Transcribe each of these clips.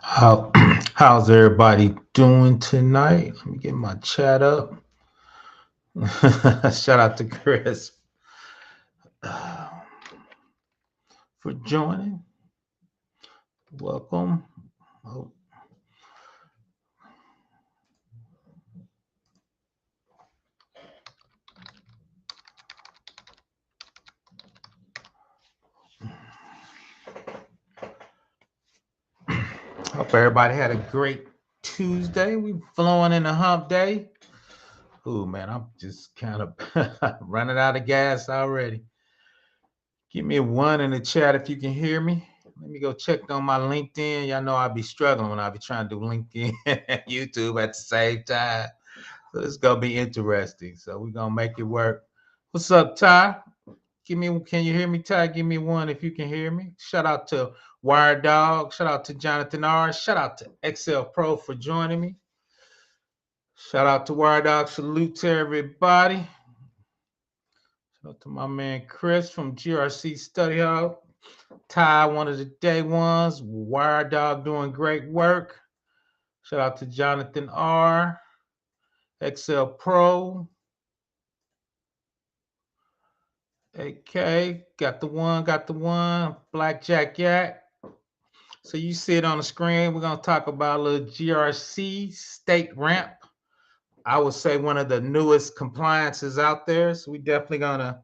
How how's everybody doing tonight? Let me get my chat up. Shout out to Chris for joining. Welcome. Hope, hope everybody had a great Tuesday. We flowing in the hump day. Ooh man, I'm just kind of running out of gas already. Give me a one in the chat if you can hear me. Let me go check on my LinkedIn. Y'all know I'll be struggling when I be trying to do LinkedIn and YouTube at the same time. So this is gonna be interesting. So we're gonna make it work. What's up, Ty? Can you hear me, Ty? Give me one if you can hear me. Shout out to Wired Dog. Shout out to Jonathan R. Shout out to XL Pro for joining me. Shout out to Wired Dog. Salute to everybody. Shout out to my man Chris from GRC Study Hall. Ty, one of the day ones. Wired Dog doing great work. Shout out to Jonathan R. XL Pro. Okay, got the one. Blackjack Yak. So you see it on the screen. We're gonna talk about a little GRC StateRAMP. I would say one of the newest compliances out there. So we definitely gonna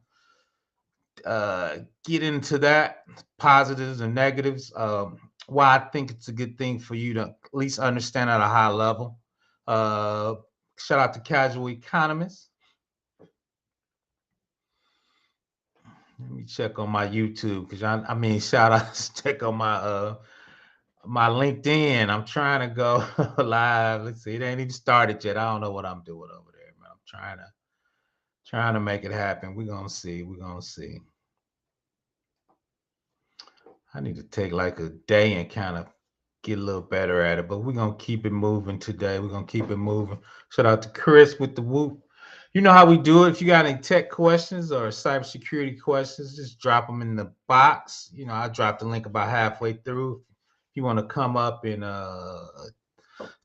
get into that, positives and negatives. Why I think it's a good thing for you to at least understand at a high level. Uh, Shout out to Casual Economists. Let me check on my YouTube because I mean shout out check on my LinkedIn. I'm trying to go live. Let's see, it ain't even started yet. I don't know what I'm doing over there, man. I'm trying to make it happen. We're gonna see. We're gonna see. I need to take like a day and kind of get a little better at it, but we're gonna keep it moving today. We're gonna keep it moving. Shout out to Chris with the whoop. You know how we do it. If you got any tech questions or cybersecurity questions, just drop them in the box. You know, I dropped the link about halfway through. If you want to come up and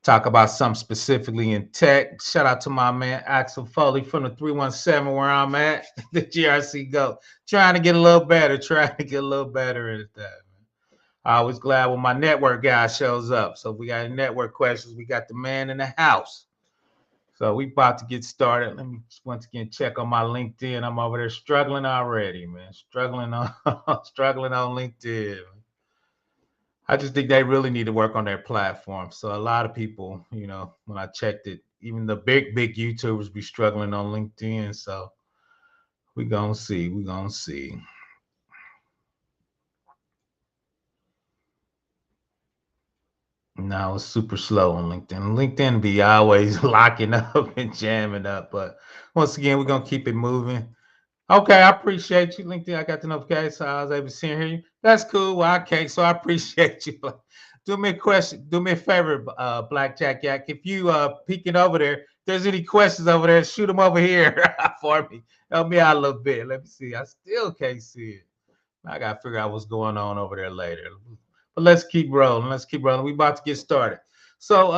talk about something specifically in tech, shout out to my man Axel Foley from the 317 where I'm at, the GRC Go. Trying to get a little better, trying to get a little better at that. I was glad when my network guy shows up. So if we got any network questions, we got the man in the house. So we about to get started. Let me once again check on my LinkedIn. I'm over there struggling already, man. Struggling on struggling on LinkedIn. I just think they really need to work on their platform. So a lot of people, you know, when I checked it, even the big YouTubers be struggling on LinkedIn. So we gonna see. We gonna see. No, it's super slow on LinkedIn. LinkedIn be always locking up and jamming up. But once again, we're gonna keep it moving. Okay, I appreciate you, LinkedIn. I got the notification, so I was able to see and hear you. That's cool. Well, okay, so I appreciate you. Do me a question. Do me a favor, Blackjack Yak. If you peeking over there, if there's any questions over there, shoot them over here for me. Help me out a little bit. Let me see. I still can't see it. I gotta figure out what's going on over there later. But let's keep rolling. Let's keep rolling. We about to get started. So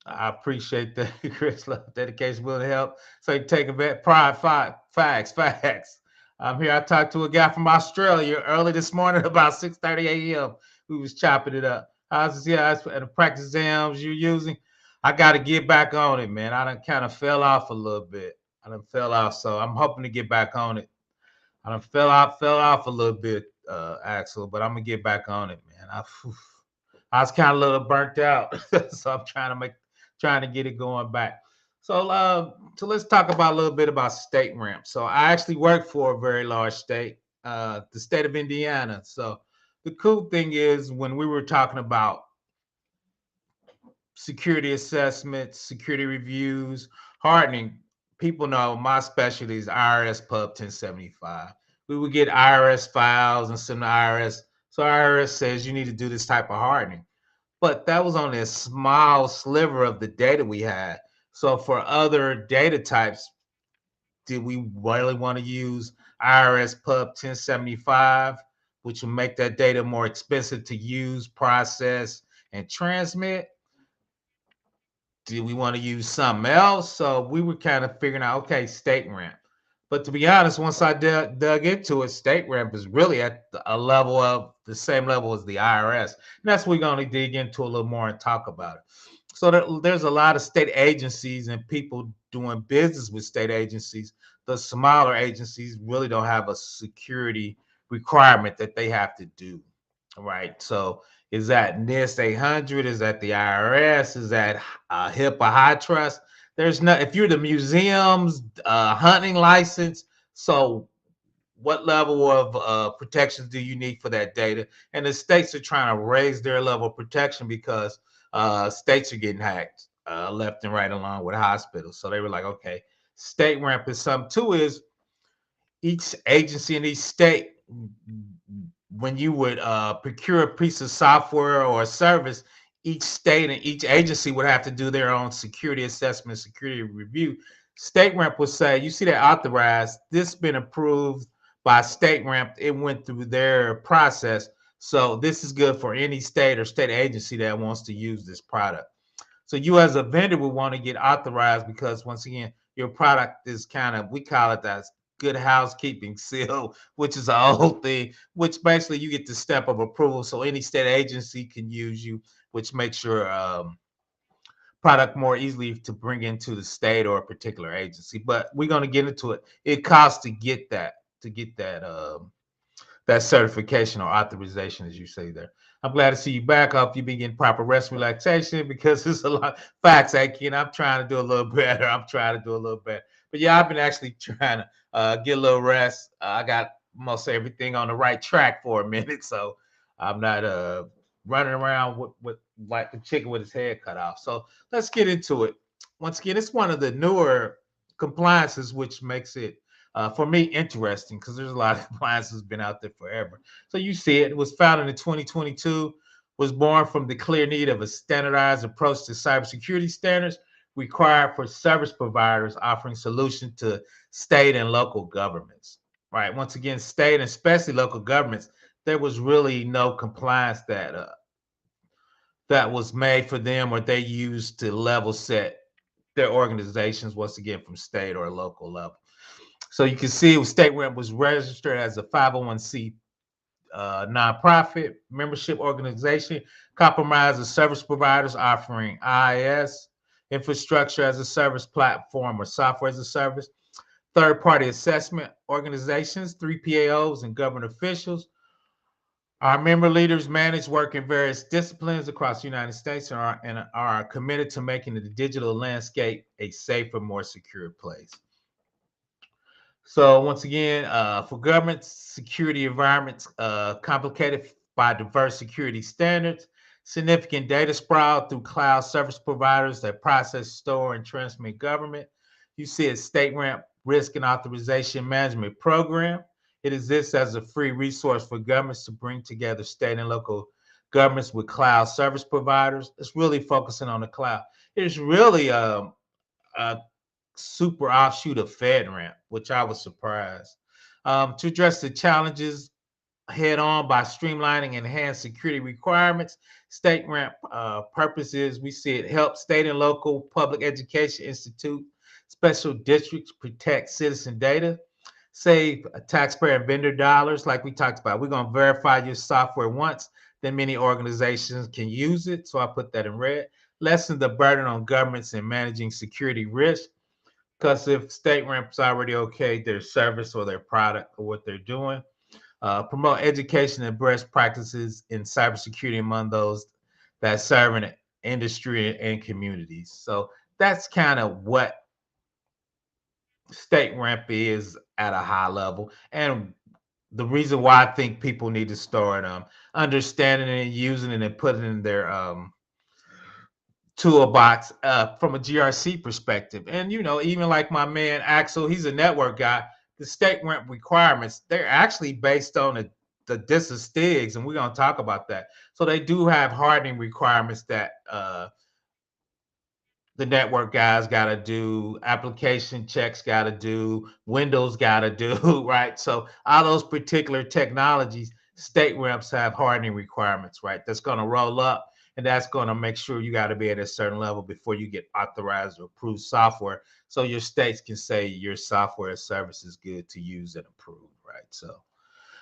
I appreciate the Chris love, dedication, will help. So you take a bet. Pride, facts, facts. I'm here. I talked to a guy from Australia early this morning about 6:30 a.m. We was chopping it up. I was at the practice exams you're using. I got to get back on it, man. I done kind of fell off a little bit. I done fell off, so I'm hoping to get back on it. I done fell off a little bit, Axel, but I'm gonna get back on it, man. I was kind of a little burnt out, so I'm trying to get it going back. So let's talk about a little bit about state ramp. So I actually work for a very large state, the state of Indiana. So the cool thing is when we were talking about security assessments, security reviews, hardening, people know my specialty is IRS Pub 1075. We would get IRS files and send the IRS. So IRS says you need to do this type of hardening. But that was only a small sliver of the data we had. So for other data types, did we really want to use IRS Pub 1075? which will make that data more expensive to use, process, and transmit? Do we want to use something else? So we were kind of figuring out, okay, StateRAMP. But to be honest, once I dug into it, StateRAMP is really at a level of the same level as the IRS. And that's what we're going to dig into a little more and talk about it. So there's a lot of state agencies and people doing business with state agencies. The smaller agencies really don't have a security requirement that they have to do, right? So is that NIST 800? Is that the IRS? Is that HIPAA High Trust? There's no, if you're the museum's hunting license, so what level of protections do you need for that data? And the states are trying to raise their level of protection because states are getting hacked left and right along with hospitals. So they were like, okay, state ramp is something too, is each agency in each state, when you would procure a piece of software or a service, each state and each agency would have to do their own security assessment, security review. State ramp would say, you see that authorized, this been approved by state ramp, it went through their process. So this is good for any state or state agency that wants to use this product. So you as a vendor would want to get authorized because once again, your product is kind of, we call it that good housekeeping seal, which is an old thing, which basically you get the step of approval. So any state agency can use you, which makes your product more easily to bring into the state or a particular agency. But we're going to get into it. It costs to get that, that certification or authorization, as you say there. I'm glad to see you back. I hope you've been getting proper rest, relaxation, because there's a lot of facts, Aiken. I'm trying to do a little better. I'm trying to do a little better. But yeah, I've been actually trying to get a little rest. I got most everything on the right track for a minute, so I'm not running around with like the chicken with his head cut off. So let's get into it. Once again, it's one of the newer compliances, which makes it for me interesting, because there's a lot of compliances been out there forever. So you see it was founded in 2022, was born from the clear need of a standardized approach to cybersecurity standards required for service providers offering solutions to state and local governments. Right. Once again, state and especially local governments, there was really no compliance that was made for them or they used to level set their organizations, once again, from state or local level. So you can see StateRAMP was registered as a 501c nonprofit membership organization, compromises service providers offering IaaS, infrastructure as a service platform or software as a service, third-party assessment organizations, 3PAOs, and government officials. Our member leaders manage work in various disciplines across the United States and are committed to making the digital landscape a safer, more secure place. So once again, for government security environments complicated by diverse security standards, significant data sprawl through cloud service providers that process, store, and transmit government. You see it, StateRAMP Risk and Authorization Management Program. It exists as a free resource for governments to bring together state and local governments with cloud service providers. It's really focusing on the cloud. It's really a super offshoot of FedRAMP, which I was surprised. To address the challenges head on by streamlining enhanced security requirements, StateRAMP purposes, we see it help state and local public education institute, special districts protect citizen data, save taxpayer and vendor dollars, like we talked about. We're going to verify your software once, then many organizations can use it. So I put that in red. Lessen the burden on governments in managing security risk. Because if StateRAMP's already okay their service or their product or what they're doing, promote education and best practices in cybersecurity among those that serve in industry and communities. So that's kind of what StateRAMP is at a high level, and the reason why I think people need to start understanding it and using it and putting it in their toolbox from a GRC perspective. And even like my man Axel, he's a network guy. The StateRAMP requirements, they're actually based on the DISA STIGs, and we're going to talk about that. So they do have hardening requirements that the network guys got to do, application checks got to do, Windows got to do, right? So all those particular technologies, State reps have hardening requirements, right? That's going to roll up, and that's going to make sure you got to be at a certain level before you get authorized or approved software, so your states can say your software service is good to use and approved, right? So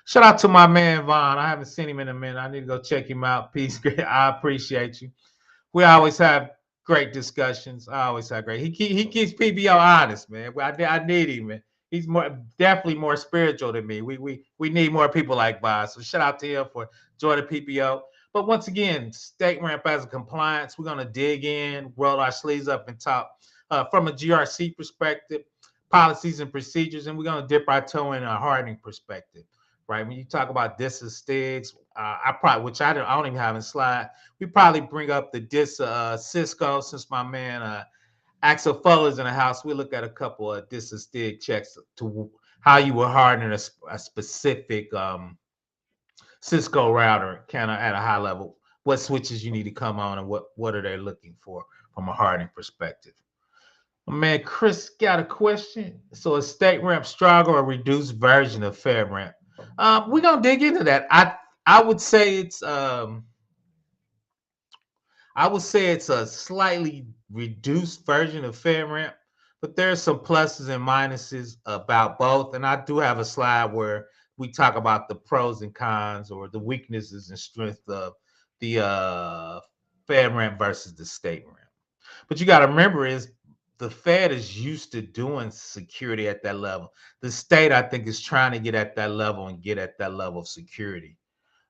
shout out to my man Vaughn. I haven't seen him in a minute. I need to go check him out. Peace. I appreciate you. We always have great discussions. I always have great. He keeps PBO honest, man. I need him, man. He's definitely more spiritual than me. We need more people like Bob. So shout out to him for joining PBO. But once again, StateRAMP as a compliance, we're gonna dig in, roll our sleeves up, and talk from a GRC perspective, policies and procedures, and we're gonna dip our toe in a hardening perspective. Right when you talk about stigs, I don't even have a slide. We probably bring up the Cisco, since my man Axel Fuller's in the house. We look at a couple of stig checks to how you were hardening a specific Cisco router, kind of at a high level. What switches you need to come on, and what are they looking for from a hardening perspective? Man, Chris got a question. So, is StateRAMP stronger or reduced version of FedRAMP? We're gonna dig into that. I would say it's a slightly reduced version of FedRAMP, but there's some pluses and minuses about both. And I do have a slide where we talk about the pros and cons, or the weaknesses and strengths of the FedRAMP versus the StateRAMP. But you got to remember is the Fed is used to doing security at that level. The state, I think, is trying to get at that level and get at that level of security.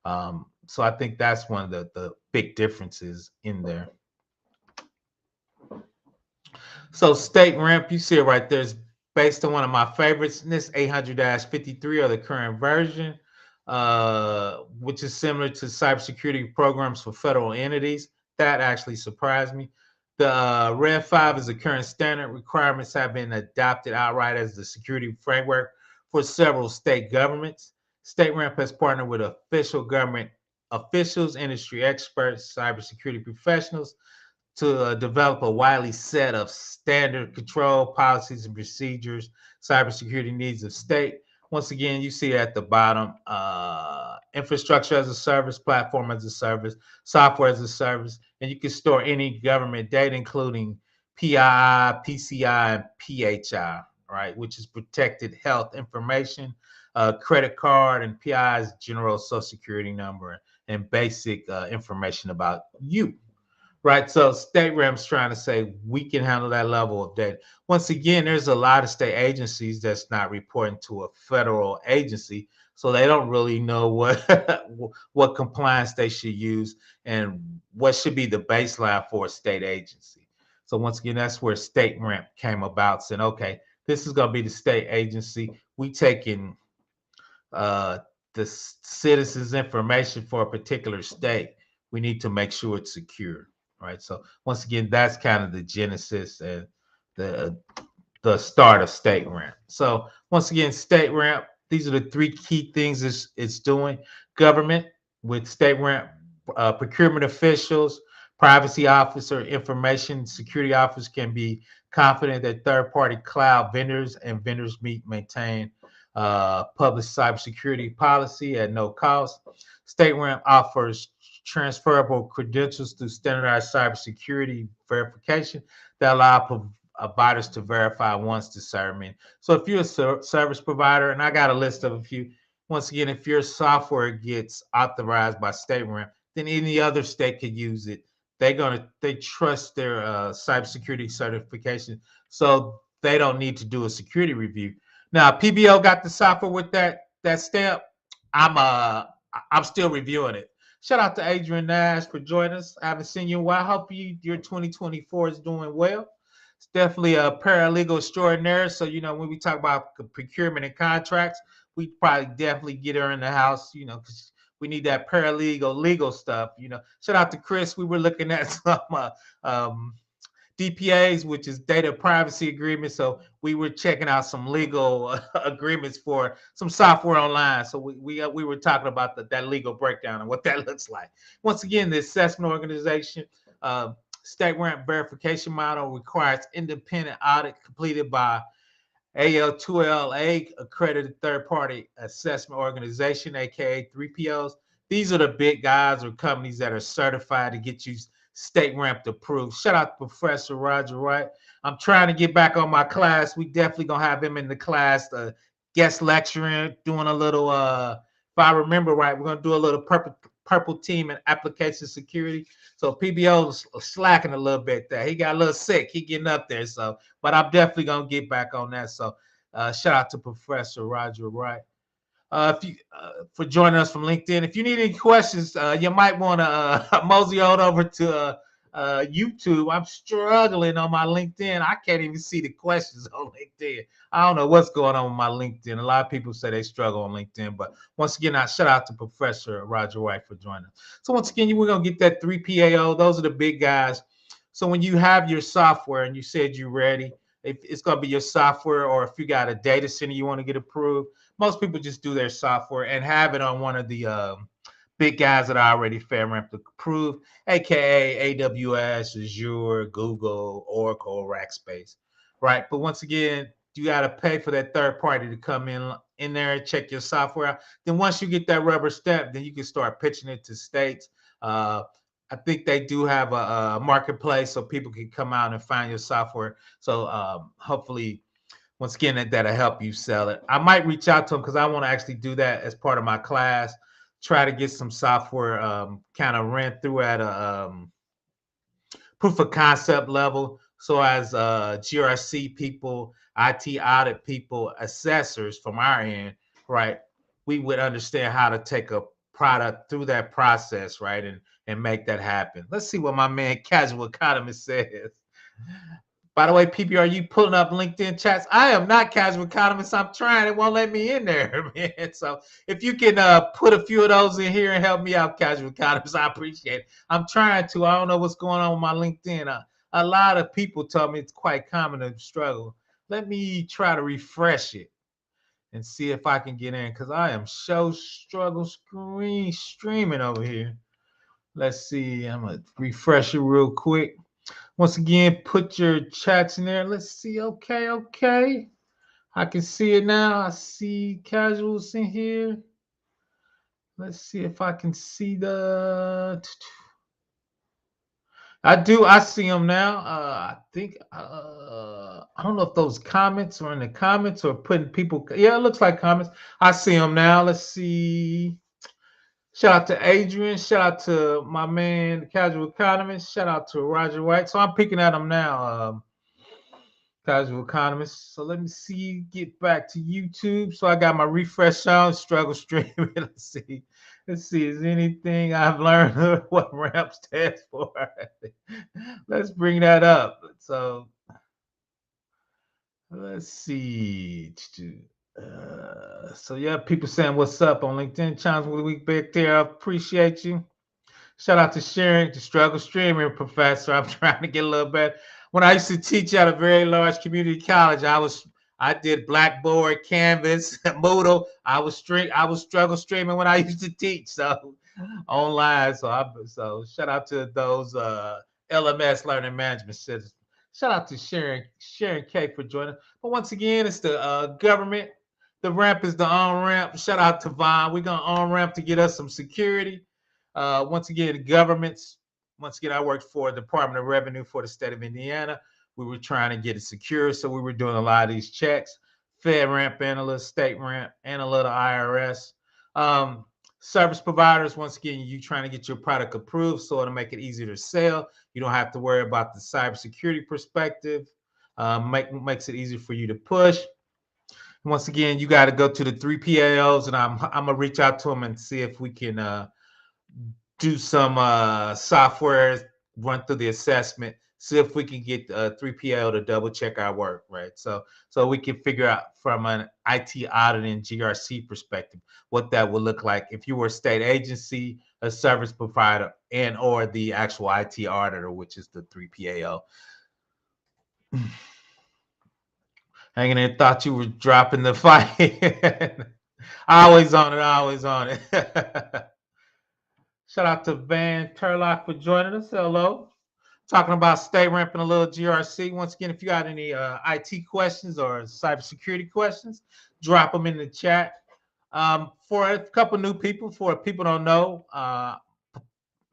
So I think that's one of the big differences in there. So StateRAMP, you see it right there, is based on one of my favorites, this 800-53, or the current version, which is similar to cybersecurity programs for federal entities. That actually surprised me. The Red 5 is the current standard. Requirements have been adopted outright as the security framework for several state governments. StateRAMP has partnered with official government officials, industry experts, cybersecurity professionals to develop a widely set of standard control policies and procedures, cybersecurity needs of state. Once again, you see at the bottom, infrastructure as a service, platform as a service, software as a service, and you can store any government data, including PII, PCI, and PHI, right, which is protected health information, credit card, and PI's general social security number, and basic information about you. Right, so StateRAMP's trying to say we can handle that level of data. Once again, there's a lot of state agencies that's not reporting to a federal agency, so they don't really know what compliance they should use and what should be the baseline for a state agency. So once again, that's where StateRAMP came about, saying, okay, this is going to be the state agency. We taking the citizens' information for a particular state. We need to make sure it's secure. Right. So once again, that's kind of the genesis and the start of StateRAMP. So once again, StateRAMP, these are the three key things it's doing. Government with StateRAMP, procurement officials, privacy officer, information security officers can be confident that third-party cloud vendors and vendors maintain public cybersecurity policy at no cost. StateRAMP offers transferable credentials through standardized cybersecurity verification that allow providers to verify once discernment. So if you're a service provider, and I got a list of a few, once again, if your software gets authorized by StateRAMP, then any other state could use it. They trust their cybersecurity certification, so they don't need to do a security review. Now, PBO got the software with that stamp. I'm still reviewing it. Shout out to Adrian Nash for joining us. I haven't seen you in a while. I hope your 2024 is doing well. It's definitely a paralegal extraordinaire. So, when we talk about procurement and contracts, we probably definitely get her in the house, because we need that paralegal legal stuff. Shout out to Chris. We were looking at some DPAs, which is data privacy agreements. So we were checking out some legal agreements for some software online. So we were talking about that legal breakdown and what that looks like. Once again, the assessment organization, StateRAMP verification model requires independent audit completed by AL2LA, accredited third-party assessment organization, aka 3POs. These are the big guys or companies that are certified to get you StateRAMP approved. Shout out to Professor Roger Wright. I'm trying to get back on my class. We definitely gonna have him in the class, guest lecturing, doing a little. If I remember right, we're gonna do a little purple team and application security. So PBO is slacking a little bit there. He got a little sick. He getting up there. So, but I'm definitely gonna get back on that. So, shout out to Professor Roger Wright. If you for joining us from LinkedIn. If you need any questions, you might want to mosey on over to YouTube. I'm struggling on my LinkedIn. I can't even see the questions on LinkedIn. I don't know what's going on with my LinkedIn. A lot of people say they struggle on LinkedIn, but once again, I shout out to Professor Roger White for joining us. So once again, we're gonna get that 3PAO. Those are the big guys. So when you have your software and you said you're ready, if it's gonna be your software, or if you got a data center you want to get approved, most people just do their software and have it on one of the big guys that are already FedRAMP approved, aka AWS, Azure, Google, Oracle, Rackspace, right? But once again, you got to pay for that third party to come in there and check your software out. Then once you get that rubber stamp, then you can start pitching it to states. I think they do have a marketplace so people can come out and find your software. So hopefully, once again, that'll help you sell it. I might reach out to them because I want to actually do that as part of my class. Try to get some software kind of ran through at a proof of concept level. So as GRC people, IT audit people, assessors from our end, right, we would understand how to take a product through that process, right, and make that happen. Let's see what my man Casual Economist says. By the way, PB, are you pulling up LinkedIn chats? I am not Casual Economist. I'm trying. It won't let me in there, man. So if you can put a few of those in here and help me out, Casual Economist, I appreciate it. I'm trying to. I don't know what's going on with my LinkedIn. A lot of people tell me it's quite common to struggle. Let me try to refresh it and see if I can get in, because I am streaming over here. Let's see. I'm going to refresh it real quick. Once again, put your chats in there. Let's see. Okay. I can see it now. I see casuals in here. Let's see if I can see the. I see them now. I think I don't know if those comments are in the comments or putting people. Yeah, it looks like comments. I see them now. Let's see. Shout out to Adrian. Shout out to my man, the Casual Economist. Shout out to Roger White. So I'm picking at them now, Casual Economist. So let me see. Get back to YouTube. So I got my refresh on. Struggle streaming. Let's see. Is anything I've learned what RAMP stands for? Let's bring that up. So let's see. So yeah, people saying what's up on LinkedIn. Challenge with the week back there. I appreciate you. Shout out to Sharon, the struggle streaming professor. I'm trying to get a little better. When I used to teach at a very large community college, I did Blackboard, Canvas, Moodle. I was struggle streaming when I used to teach, so online. So shout out to those LMS learning management systems. Shout out to Sharon K for joining. But once again, it's the government. The ramp is the on-ramp. Shout out to Vaughn. We're going to on-ramp to get us some security. Once again, governments. Once again, I worked for the Department of Revenue for the state of Indiana. We were trying to get it secure, so we were doing a lot of these checks. FedRAMP analysts, StateRAMP, and a little IRS. Service providers, once again, you trying to get your product approved so it'll make it easier to sell. You don't have to worry about the cybersecurity perspective. Makes it easier for you to push. Once again, you got to go to the 3PAOs, and I'm gonna reach out to them and see if we can do some software, run through the assessment, see if we can get 3PAO to double check our work, right? So we can figure out from an IT audit and GRC perspective what that would look like if you were a state agency, a service provider, and or the actual IT auditor, which is the 3PAO. Hanging in, thought you were dropping the fight. Always on it. Shout out to Van Turlock for joining us. Hello. talking about StateRAMP and a little GRC. Once again, if you got any IT questions or cybersecurity questions, drop them in the chat. For a couple new people, for people don't know,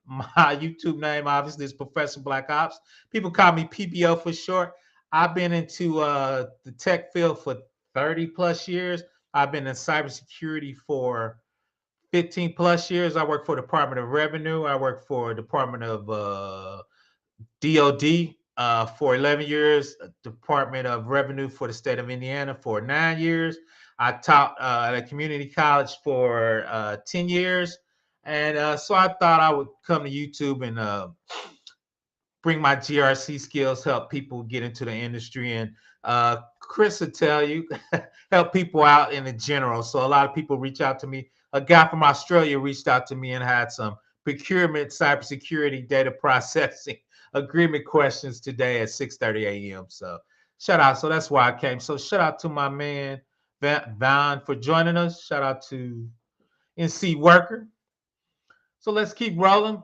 my YouTube name obviously is Professor Black Ops. People call me PBO for short. I've been into the tech field for 30 plus years. I've been in cybersecurity for 15 plus years. I work for the Department of Revenue. I work for Department of DOD for 11 years, Department of Revenue for the state of Indiana for 9 years. I taught at a community college for 10 years. And so I thought I would come to YouTube and bring my GRC skills, help people get into the industry. And Chris will tell you, help people out in the general. So a lot of people reach out to me. A guy from Australia reached out to me and had some procurement, cybersecurity, data processing agreement questions today at 6:30 a.m. So shout out. So that's why I came. So shout out to my man Van for joining us. Shout out to NC Worker. So let's keep rolling.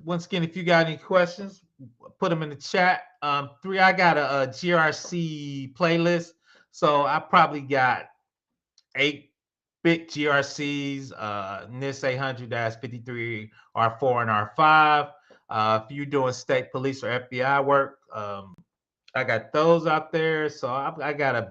Once again, if you got any questions, put them in the chat. I got a GRC playlist. So I probably got 8-bit GRCs, NIST 800-53, R4 and R5. If you're doing state police or FBI work, I got those out there. So I got a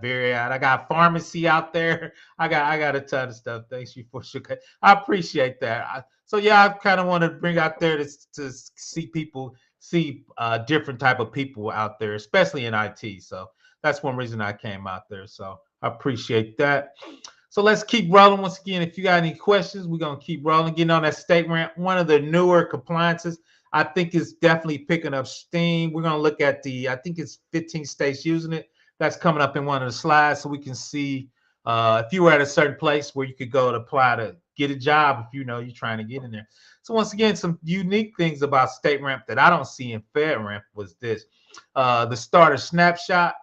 I got pharmacy out there. I got a ton of stuff. Thanks you for sure. I appreciate that. So yeah, I kind of want to bring out there to see people, see different type of people out there, especially in IT. So that's one reason I came out there. So I appreciate that. So let's keep rolling. Once again, if you got any questions, we're gonna keep rolling. Getting on that StateRAMP, one of the newer compliances. I think it's definitely picking up steam. We're going to look at I think it's 15 states using it. That's coming up in one of the slides so we can see if you were at a certain place where you could go to apply to get a job if you know you're trying to get in there. So once again, some unique things about StateRAMP that I don't see in FedRAMP was this. The starter snapshot,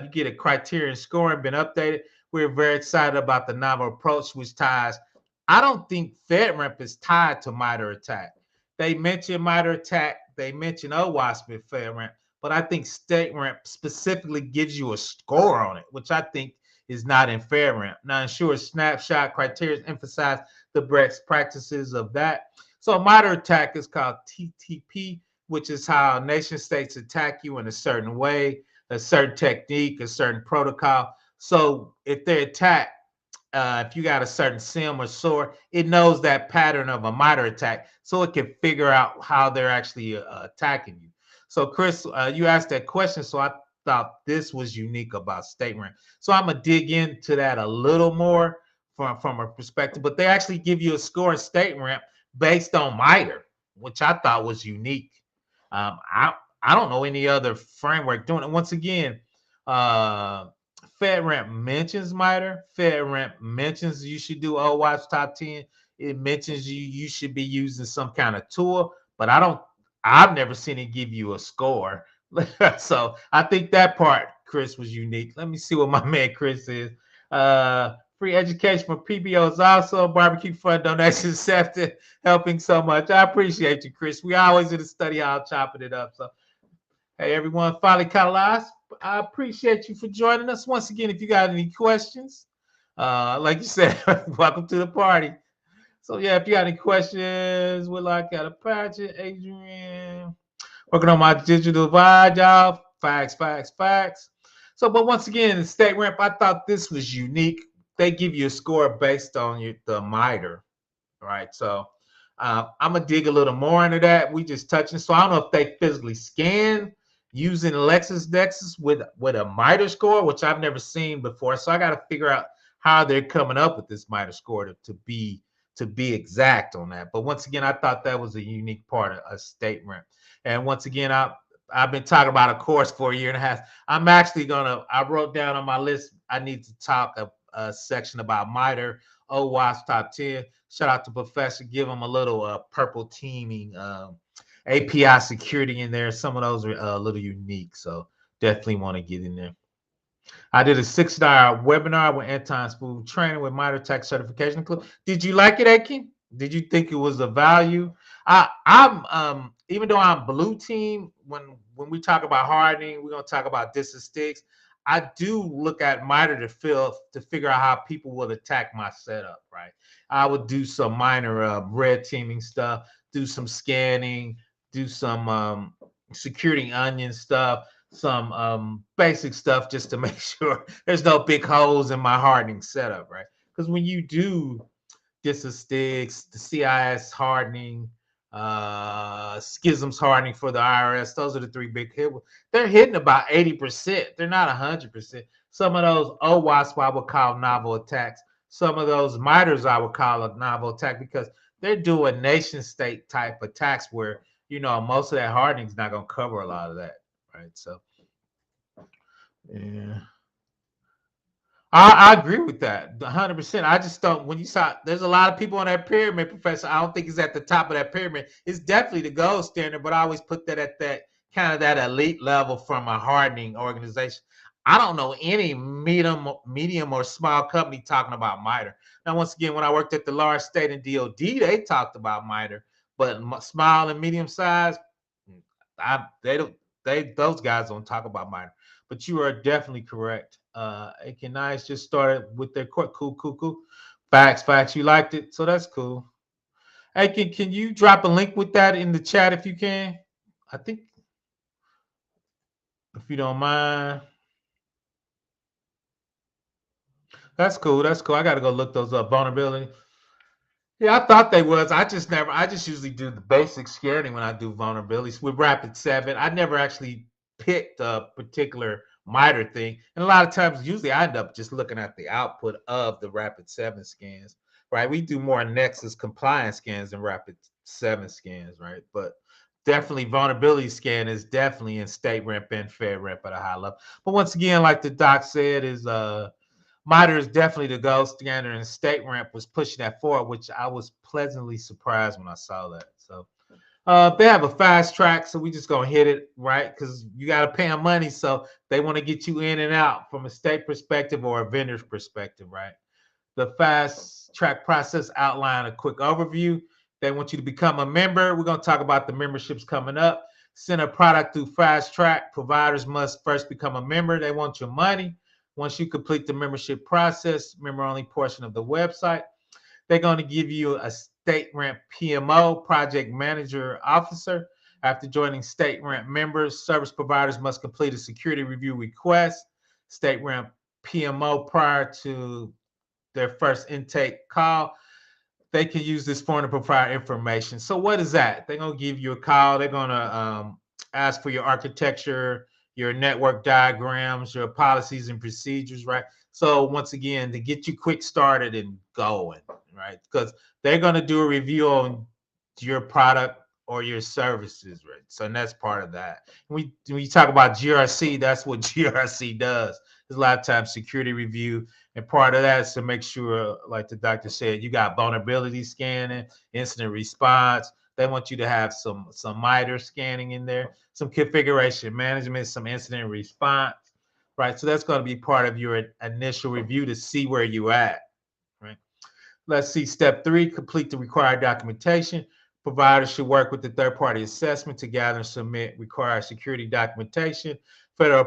you get a criterion scoring, been updated. We're very excited about the novel approach, which ties. I don't think FedRAMP is tied to MITRE ATT&CK. They mention MITRE ATT&CK. They mention OWASP in FedRAMP, but I think StateRAMP specifically gives you a score on it, which I think is not in FedRAMP. Now, ensure snapshot criteria emphasize the best practices of that. So MITRE ATT&CK is called TTP, which is how nation states attack you in a certain way, a certain technique, a certain protocol. So if they attack, if you got a certain SIM or SOAR, it knows that pattern of a MITRE ATT&CK, so it can figure out how they're actually attacking you. So, Chris, you asked that question, so I thought this was unique about StateRAMP. So I'm gonna dig into that a little more from a perspective, but they actually give you a score in StateRAMP based on MITRE, which I thought was unique. I don't know any other framework doing it. Once again, FedRAMP mentions MITRE. FedRAMP mentions you should do OWASP top 10. It mentions you should be using some kind of tool, but I've never seen it give you a score. So I think that part, Chris, was unique. Let me see what my man Chris is. Free education for PBO is also barbecue fund donation accepted, helping so much. I appreciate you, Chris. We always in the study hall chopping it up. So hey, everyone, finally catalyzed. I appreciate you for joining us. Once again, if you got any questions, like you said, welcome to the party. So yeah, if you got any questions, we'd like out a pageant, Adrian. Working on my digital divide, y'all. Facts. So, but once again, in StateRAMP, I thought this was unique. They give you a score based on the MITRE, right? So I'm gonna dig a little more into that. We just touching. So I don't know if they physically scan using LexisNexis with a MITRE score, which I've never seen before. So I got to figure out how they're coming up with this MITRE score to be exact on that. But once again, I thought that was a unique part of StateRAMP. And once again, I've been talking about a course for a year and a half. I'm actually I wrote down on my list, I need to talk a section about MITRE, OWASP top 10. Shout out to Professor, give them a little purple teaming API security in there. Some of those are a little unique, so definitely want to get in there. I did a 6-hour webinar with Anton Spool training with MITRE ATT&CK certification. Did you like it, Akin? Did you think it was a value? I'm even though I'm blue team, when we talk about hardening, we're gonna talk about distance sticks. I do look at MITRE to figure out how people will attack my setup, right? I would do some minor red teaming stuff, do some scanning, do some security onion stuff, some basic stuff just to make sure there's no big holes in my hardening setup, right? Because when you do statistics, the CIS hardening, schisms hardening for the IRS. Those are the three big hit. They're hitting about 80%. They're not 100%. Some of those OWASP I would call novel attacks. Some of those miters I would call a novel attack because they're doing nation state type attacks where, most of that hardening is not going to cover a lot of that, right? So, yeah. I agree with that 100%. I just don't, when you saw, there's a lot of people on that pyramid, Professor. I don't think it's at the top of that pyramid. It's definitely the gold standard, but I always put that at that kind of that elite level from a hardening organization. I don't know any medium or small company talking about MITRE. Now, once again, when I worked at the large state and DoD, they talked about MITRE, but small and medium size, they don't. Those guys don't talk about MITRE. But you are definitely correct. AK Nice just started with their court. Cool. Facts. You liked it, so that's cool. Hey, can you drop a link with that in the chat if you can? I think, if you don't mind. That's cool. I got to go look those up. Vulnerability. Yeah, I thought they was. I just usually do the basic scanning when I do vulnerabilities with Rapid 7. I never actually picked a particular MITRE thing. And a lot of times, usually I end up just looking at the output of the Rapid 7 scans, right? We do more Nexus compliance scans than Rapid 7 scans, right? But definitely vulnerability scan is definitely in StateRAMP and FedRAMP at a high level. But once again, like the doc said, is MITRE is definitely the gold standard, and StateRAMP was pushing that forward, which I was pleasantly surprised when I saw that. So they have a fast track, so we just gonna hit it, right? Because you got to pay them money, so they want to get you in and out from a state perspective or a vendor's perspective, right? The fast track process outline a quick overview. They want you to become a member. We're gonna talk about the memberships coming up. Send a product through fast track. Providers must first become a member. They want your money. Once you complete the membership process, member only portion of the website, they're going to give you a StateRAMP PMO, Project Manager Officer. After joining StateRAMP members, service providers must complete a security review request, StateRAMP PMO prior to their first intake call. They can use this form to provide information. So what is that? They're going to give you a call. They're going to ask for your architecture, your network diagrams, your policies and procedures, right? So once again, to get you quick started and going, right? Because they're going to do a review on your product or your services, right? So and that's part of that. When you talk about GRC, that's what GRC does. There's a lot of times security review, and part of that is to make sure, like the doctor said, you got vulnerability scanning, incident response. They want you to have some MITRE scanning in there, some configuration management, some incident response, right? So that's going to be part of your initial review to see where you at, right? Let's see, step 3, complete the required documentation. Providers should work with the third-party assessment to gather and submit required security documentation, federal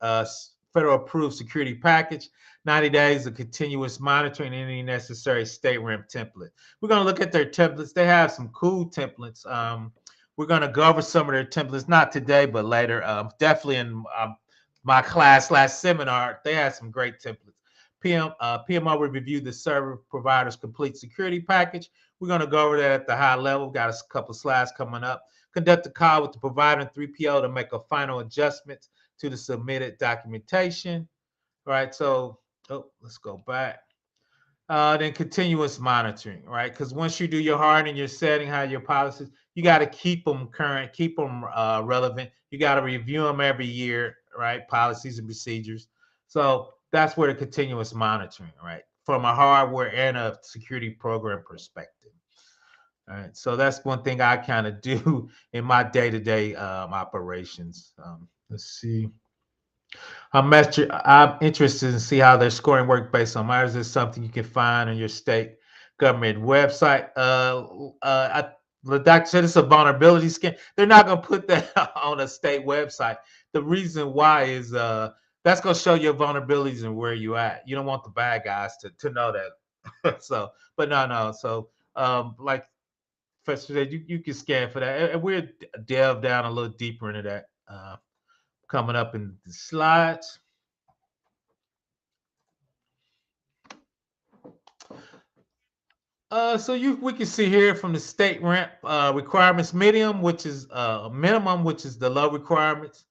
uh, federal approved security package, 90 days of continuous monitoring, any necessary StateRAMP template. We're going to look at their templates. They have some cool templates. We're going to go over some of their templates, not today, but later. Definitely in my class last seminar, they had some great templates. PMO will review the server provider's complete security package. We're going to go over that at the high level. We've got a couple slides coming up. Conduct a call with the provider and 3PO to make a final adjustments to the submitted documentation. Right. So, let's go back. Then continuous monitoring, right? Because once you do your hardening, you're setting how your policies, you got to keep them current, keep them relevant. You got to review them every year, right? Policies and procedures. So that's where the continuous monitoring, right? From a hardware and a security program perspective. All right. So that's one thing I kind of do in my day-to-day operations. Let's see. I'm interested in see how their scoring work based on MITRE. Is this something you can find in your state government website. The doctor said it's a vulnerability scan. They're not going to put that on a state website. The reason why is that's going to show your vulnerabilities and where you at. You don't want the bad guys to know that. So, but no. So, like Professor said, you can scan for that, and we'll delve down a little deeper into that coming up in the slides. So we can see here from the StateRAMP requirements minimum, which is the low requirements.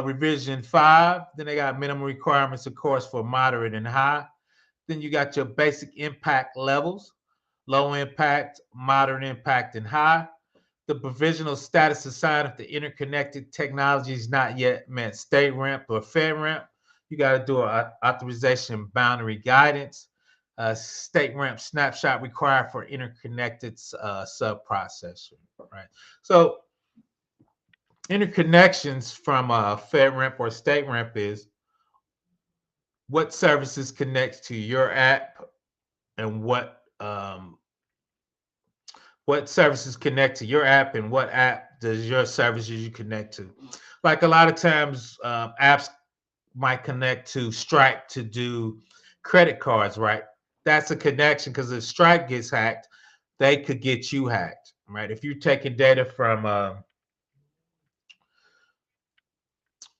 Revision 5. Then they got minimum requirements, of course, for moderate and high. Then you got your basic impact levels: low impact, moderate impact, and high. The provisional status assigned if the interconnected technology is not yet met StateRAMP or FedRAMP. You got to do an authorization boundary guidance. StateRAMP snapshot required for interconnected sub-processor, right? So interconnections from FedRAMP or StateRAMP is what services connect to your app and what services connect to your app and what app does your services you connect to. Like a lot of times apps might connect to Stripe to do credit cards, right? That's a connection because if Stripe gets hacked, they could get you hacked, right? If you're taking data from a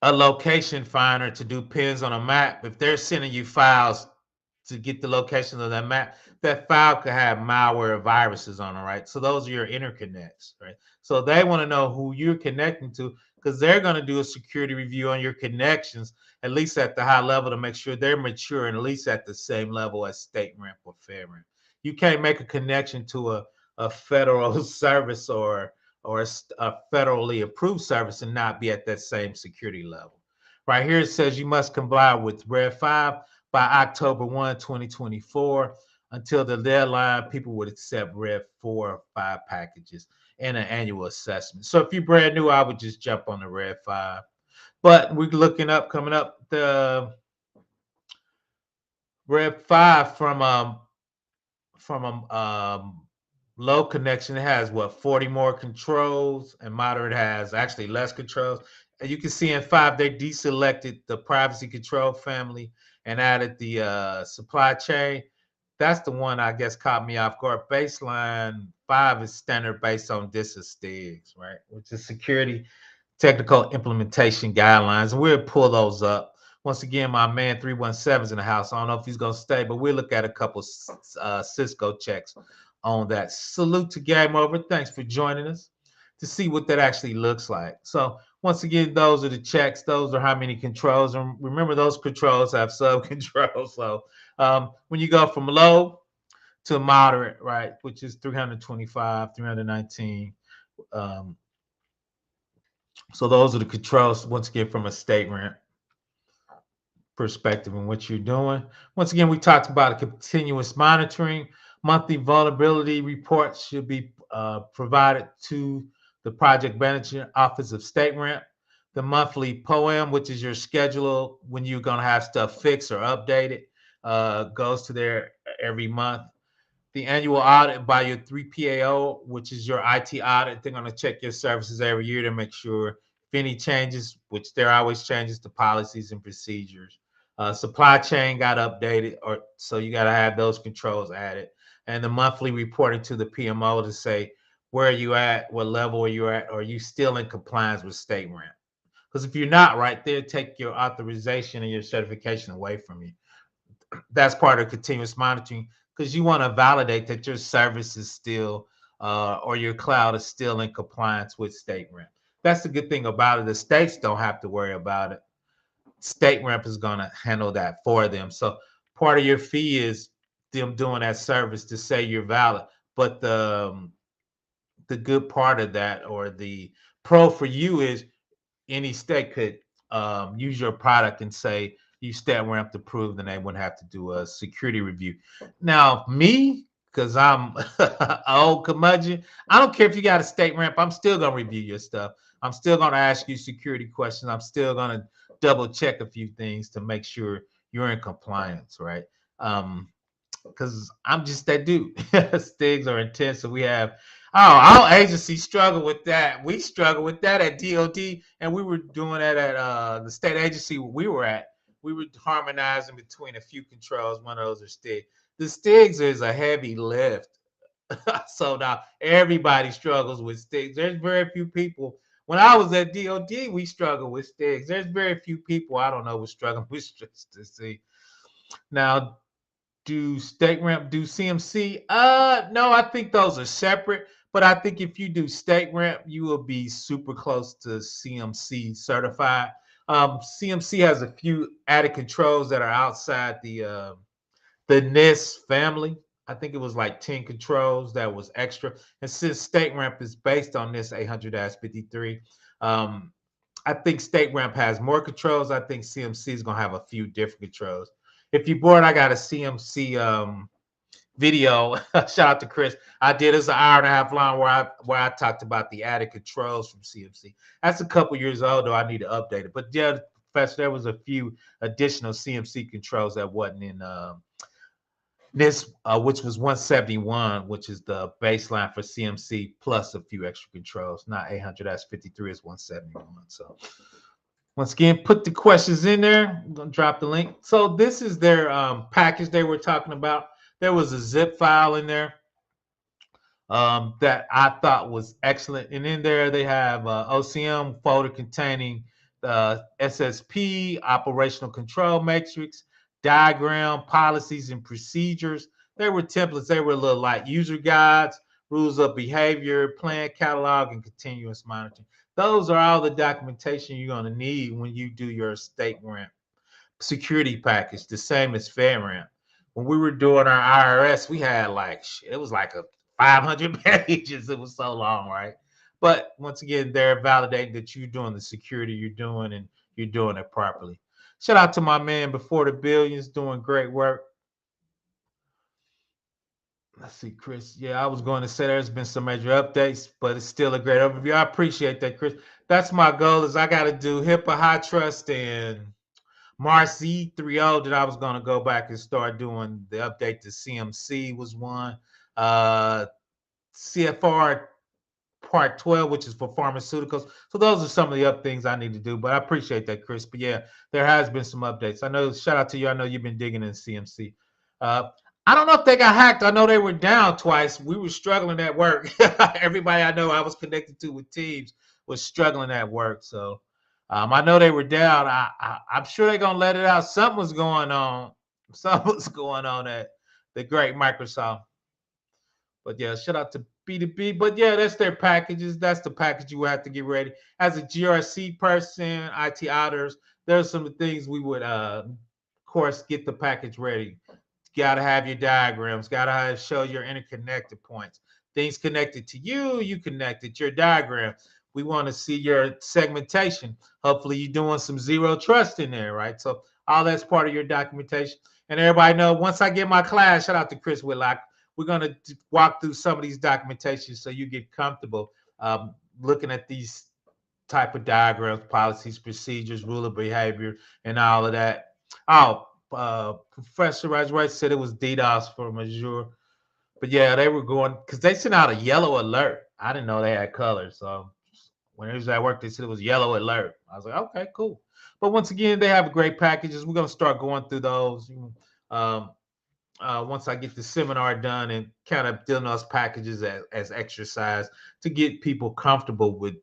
location finder to do pins on a map, if they're sending you files to get the location of that map, that file could have malware or viruses on it, right? So those are your interconnects, right? So they want to know who you're connecting to because they're going to do a security review on your connections, at least at the high level, to make sure they're mature and at least at the same level as StateRAMP or FedRAMP. You can't make a connection to a federal service or a federally approved service and not be at that same security level. Right here it says you must comply with Red 5 by October 1, 2024. Until the deadline, people would accept Red 4 or 5 packages and an annual assessment. So if you're brand new, I would just jump on the Red 5. But we're looking up, coming up, the Red 5 from a low connection. It has what, 40 more controls, and moderate has actually less controls. And you can see in 5 they deselected the privacy control family and added the supply chain. That's the one I guess caught me off guard. Baseline 5 is standard based on DISA-STIGs, right? Which is security technical implementation guidelines. And we'll pull those up. Once again, my man 317 is in the house. I don't know if he's going to stay, but we'll look at a couple Cisco checks on that. Salute to Game Over. Thanks for joining us to see what that actually looks like. So once again, those are the checks. Those are how many controls. And remember, those controls have sub-controls. So when you go from low to moderate, right, which is 325, 319. So those are the controls, once again, from a StateRAMP perspective and what you're doing. Once again, we talked about a continuous monitoring. Monthly vulnerability reports should be provided to the project manager office of StateRAMP. The monthly POEM, which is your schedule when you're going to have stuff fixed or updated, goes to there every month. The annual audit by your 3PAO, which is your IT audit. They're going to check your services every year to make sure if any changes, which there always changes to policies and procedures. Supply chain got updated, or so you got to have those controls added. And the monthly reporting to the PMO to say where are you at, what level are you at, are you still in compliance with StateRAMP? Because if you're not, right, they'll take your authorization and your certification away from you. That's part of continuous monitoring because you want to validate that your service is still or your cloud is still in compliance with StateRAMP. That's the good thing about it. The states don't have to worry about it. StateRAMP is going to handle that for them. So part of your fee is them doing that service to say you're valid. But the good part of that, or the pro for you, is any state could use your product and say you StateRAMP approved, and they wouldn't have to do a security review. Now, me, because I'm an old curmudgeon, I don't care if you got a StateRAMP. I'm still gonna review your stuff. I'm still gonna ask you security questions. I'm still gonna double check a few things to make sure you're in compliance, right? because I'm just that dude. Stigs are intense, so we have. Oh, our agency struggle with that. We struggle with that at DOD, and we were doing that at the state agency we were at. We were harmonizing between a few controls. One of those are Stig. The Stigs is a heavy lift. So now everybody struggles with Stigs. There's very few people. When I was at DOD, we struggled with Stigs. There's very few people I don't know was struggling with Stigs to see. Now, do StateRAMP do CMC? No, I think those are separate. But I think if you do StateRAMP, you will be super close to CMC certified. CMC has a few added controls that are outside the NIST family. I think it was like 10 controls that was extra. And since StateRAMP is based on this 800-53, I think StateRAMP has more controls. I think CMC is going to have a few different controls. If you're bored, I got a CMC video. Shout out to Chris. I did it's an hour and a half long where I talked about the added controls from CMC. That's a couple years old, though. I need to update it. But yeah, Professor, there was a few additional CMC controls that wasn't in this, which was 171, which is the baseline for CMC plus a few extra controls. Not 800-53 is 171. So once again, put the questions in there. I'm gonna drop the link. So this is their package they were talking about. There was a zip file in there that I thought was excellent. And in there they have OCM folder containing the SSP, operational control matrix, diagram, policies and procedures. They were templates. They were a little like user guides, rules of behavior, plan catalog, and continuous monitoring. Those are all the documentation you're going to need when you do your StateRAMP security package, the same as FedRAMP. When we were doing our IRS, we had like it was like a 500 pages. It was so long, right? But once again, they're validating that you're doing the security you're doing and you're doing it properly. Shout out to my man Before the Billions, doing great work. Let's see, Chris. Yeah, I was going to say there's been some major updates, but it's still a great overview. I appreciate that, Chris. That's my goal is I got to do HIPAA, High Trust, and Mars E30 that I was going to go back and start doing the update to CMC was one. CFR Part 12, which is for pharmaceuticals. So those are some of the up things I need to do. But I appreciate that, Chris. But yeah, there has been some updates. I know. Shout out to you. I know you've been digging in CMC. Uh, I don't know if they got hacked. I know they were down twice. We were struggling at work. Everybody I know I was connected to with Teams was struggling at work. So I know they were down. I'm sure they're gonna let it out. Something was going on. Something was going on at the great Microsoft. But yeah, shout out to B2B. But yeah, that's their packages. That's the package you have to get ready. As a GRC person, IT auditors, there's some things we would, of course, get the package ready. Got to have your diagrams. Got to show your interconnected points. Things connected to you, you connected your diagram. We want to see your segmentation. Hopefully, you're doing some zero trust in there, right? So all that's part of your documentation. And everybody know once I get my class, shout out to Chris Whitlock, we're going to walk through some of these documentations so you get comfortable looking at these type of diagrams, policies, procedures, rule of behavior, and all of that. Oh, Professor Rajway said it was DDoS from Azure. But yeah, they were going because they sent out a yellow alert. I didn't know they had colors. So when it was at work, they said it was yellow alert. I was like, okay, cool. But once again, they have great packages. We're going to start going through those. Um, once I get the seminar done and kind of doing those packages as exercise to get people comfortable with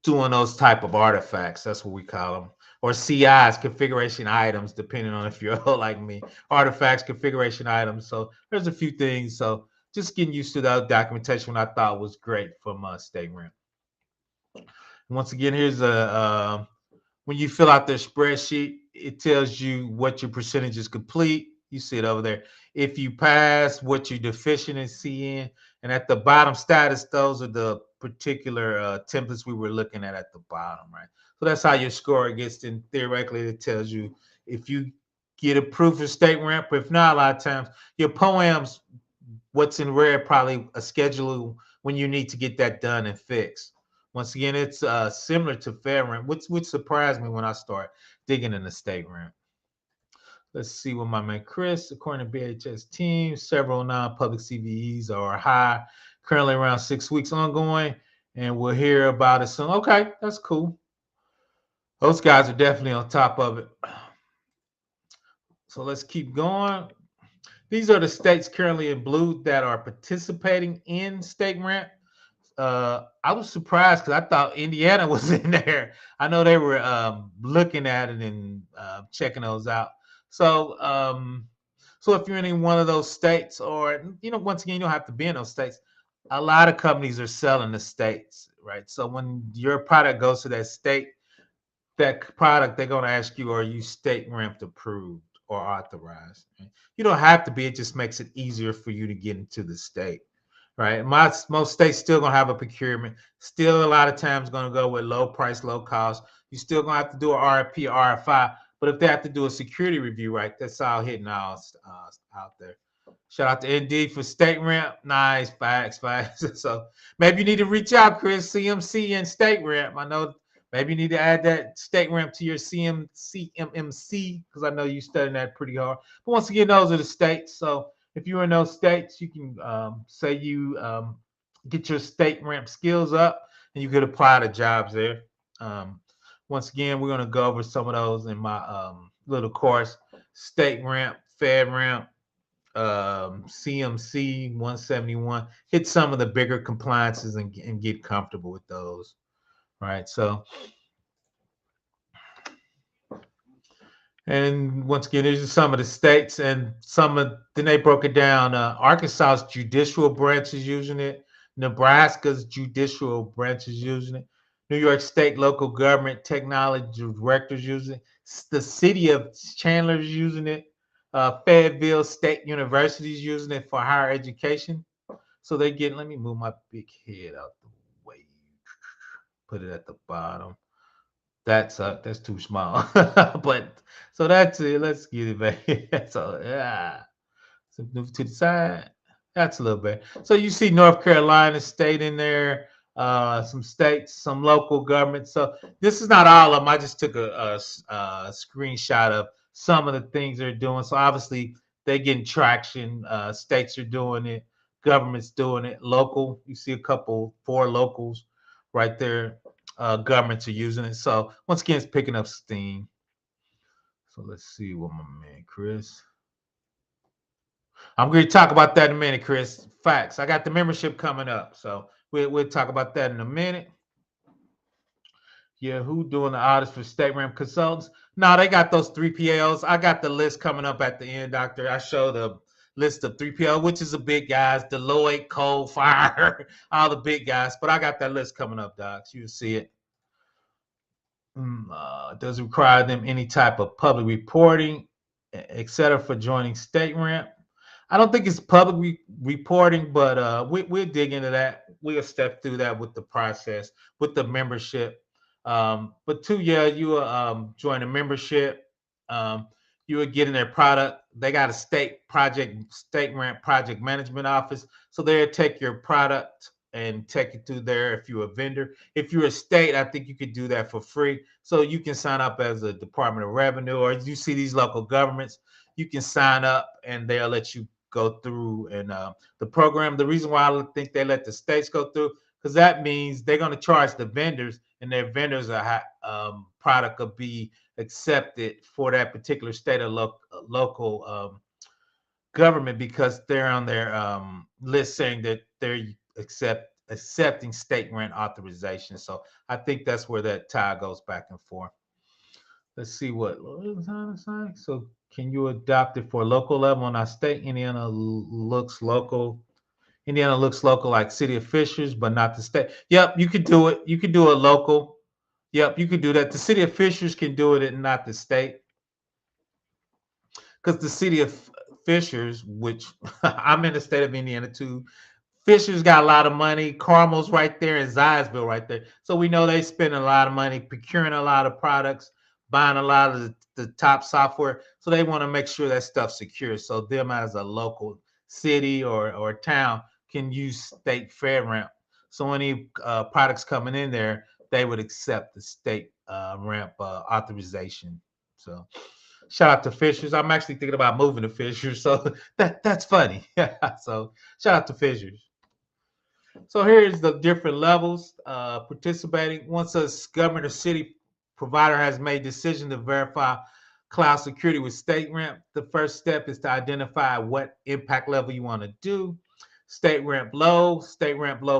doing those type of artifacts. That's what we call them. Or CIs, configuration items, depending on if you're like me. Artifacts, configuration items. So there's a few things. So just getting used to that documentation I thought was great from StateRAMP. Once again, here's a when you fill out their spreadsheet, it tells you what your percentage is complete. You see it over there. If you pass, what your deficiency in, and at the bottom status, those are the particular templates we were looking at the bottom, right? So that's how your score gets. And theoretically, it tells you if you get approved for StateRAMP. If not, a lot of times your poems, what's in red, probably a schedule when you need to get that done and fixed. Once again, it's similar to FedRAMP, which surprised me when I start digging in the StateRAMP. Let's see what my man Chris, according to BHS team, several non-public CVEs are high, currently around 6 weeks ongoing, and we'll hear about it soon. Okay, that's cool. Those guys are definitely on top of it. So let's keep going. These are the states currently in blue that are participating in StateRAMP. I was surprised because I thought Indiana was in there. I know they were looking at it and checking those out. So, so if you're in any one of those states, or once again, you don't have to be in those states. A lot of companies are selling the states, right? So when your product goes to that state, that product, they're going to ask you, are you StateRAMP approved or authorized? You don't have to be. It just makes it easier for you to get into the state, right? Most states still going to have a procurement. Still, a lot of times going to go with low price, low cost. You still going to have to do an RFP, RFI. But if they have to do a security review, right, that's all hitting all out there. Shout out to ND for StateRAMP. Nice, facts. So maybe you need to reach out, Chris, CMC and StateRAMP. I know maybe you need to add that StateRAMP to your CMMC because I know you're studying that pretty hard. But once again, those are the states. So if you're in those states, you can say you get your StateRAMP skills up and you could apply to jobs there. Once again, we're going to go over some of those in my little course: StateRAMP, FedRAMP, CMC 171. Hit some of the bigger compliances and get comfortable with those. Right. So, and once again, these are some of the states, and then they broke it down. Arkansas's judicial branch is using it. Nebraska's judicial branch is using it. New York State local government technology directors using it. The city of Chandler is using it. Fayetteville State University is using it for higher education. So they get. Let me move my big head out the way. Put it at the bottom. That's too small. But so that's it. Let's get it back. So yeah. So move to the side. That's a little bit. So you see North Carolina state in there, some states, some local governments. So this is not all of them. I just took a screenshot of some of the things they're doing. So obviously they're getting traction. States are doing it, governments doing it. Local, you see a couple, 4 locals right there. Governments are using it. So once again, it's picking up steam. So let's see what my man Chris. I'm going to talk about that in a minute, Chris. Facts. I got the membership coming up, so we'll talk about that in a minute. Yeah, who doing the audits for StateRAMP consultants? No, they got those 3PLs. I got the list coming up at the end, Doctor. I show the list of 3PL, which is the big guys, Deloitte, Coal, Fire, all the big guys. But I got that list coming up, Docs. You'll see it. Does it require them any type of public reporting, etc., for joining StateRAMP? I don't think it's public reporting, but we'll dig into that. We'll step through that with the process, with the membership. But two, yeah, you will join a membership. You will get in their product. They got a StateRAMP project management office. So they'll take your product and take it through there if you're a vendor. If you're a state, I think you could do that for free. So you can sign up as a Department of Revenue, or you see these local governments, you can sign up and they'll let you go through and the program. The reason why I think they let the states go through, because that means they're going to charge the vendors, and their vendors product will be accepted for that particular state or local government, because they're on their list saying that they're accepting StateRAMP authorization. So I think that's where that tie goes back and forth. Let's see what so can you adopt it for local level on our state? Indiana looks local. Indiana looks local like city of Fishers, but not the state. Yep, you could do it. You could do a local. Yep, you could do that. The city of Fishers can do it and not the state. Because the city of Fishers, which I'm in the state of Indiana too, Fishers got a lot of money. Carmel's right there and Zionsville right there. So we know they spend a lot of money procuring a lot of products, buying a lot of the top software. So they want to make sure that stuff's secure. So them as a local city or town can use state FedRAMP. So any products coming in there, they would accept the state ramp authorization. So Shout out to Fishers. I'm actually thinking about moving to Fishers, so that's funny. So shout out to Fishers. So here's the different levels participating. Once a government or city provider has made decision to verify cloud security with StateRAMP, the first step is to identify what impact level you want to do. StateRAMP low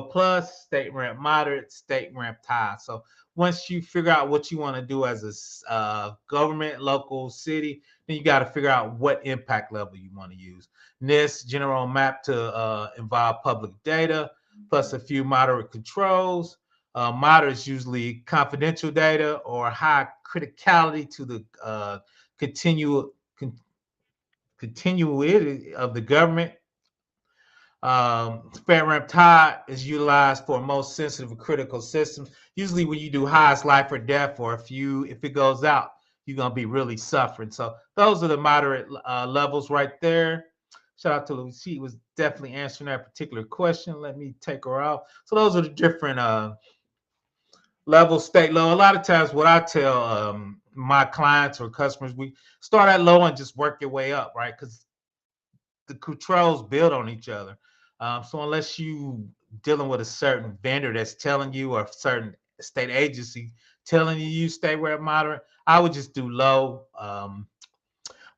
plus, StateRAMP moderate, StateRAMP high. So once you figure out what you want to do as a government, local, city, then you got to figure out what impact level you want to use. NIST general map to involve public data plus a few moderate controls. Moderate is usually confidential data or high criticality to the continual continuity of the government. FedRAMP high is utilized for most sensitive and critical systems. Usually, when you do high, it's life or death, or if it goes out, you're gonna be really suffering. So those are the moderate levels right there. Shout out to Lucy. She was definitely answering that particular question. Let me take her off. So those are the different levels, state low. A lot of times, what I tell my clients or customers, we start at low and just work your way up, right? Because the controls build on each other. So unless you dealing with a certain vendor that's telling you, or a certain state agency telling you StateRAMP moderate, I would just do low.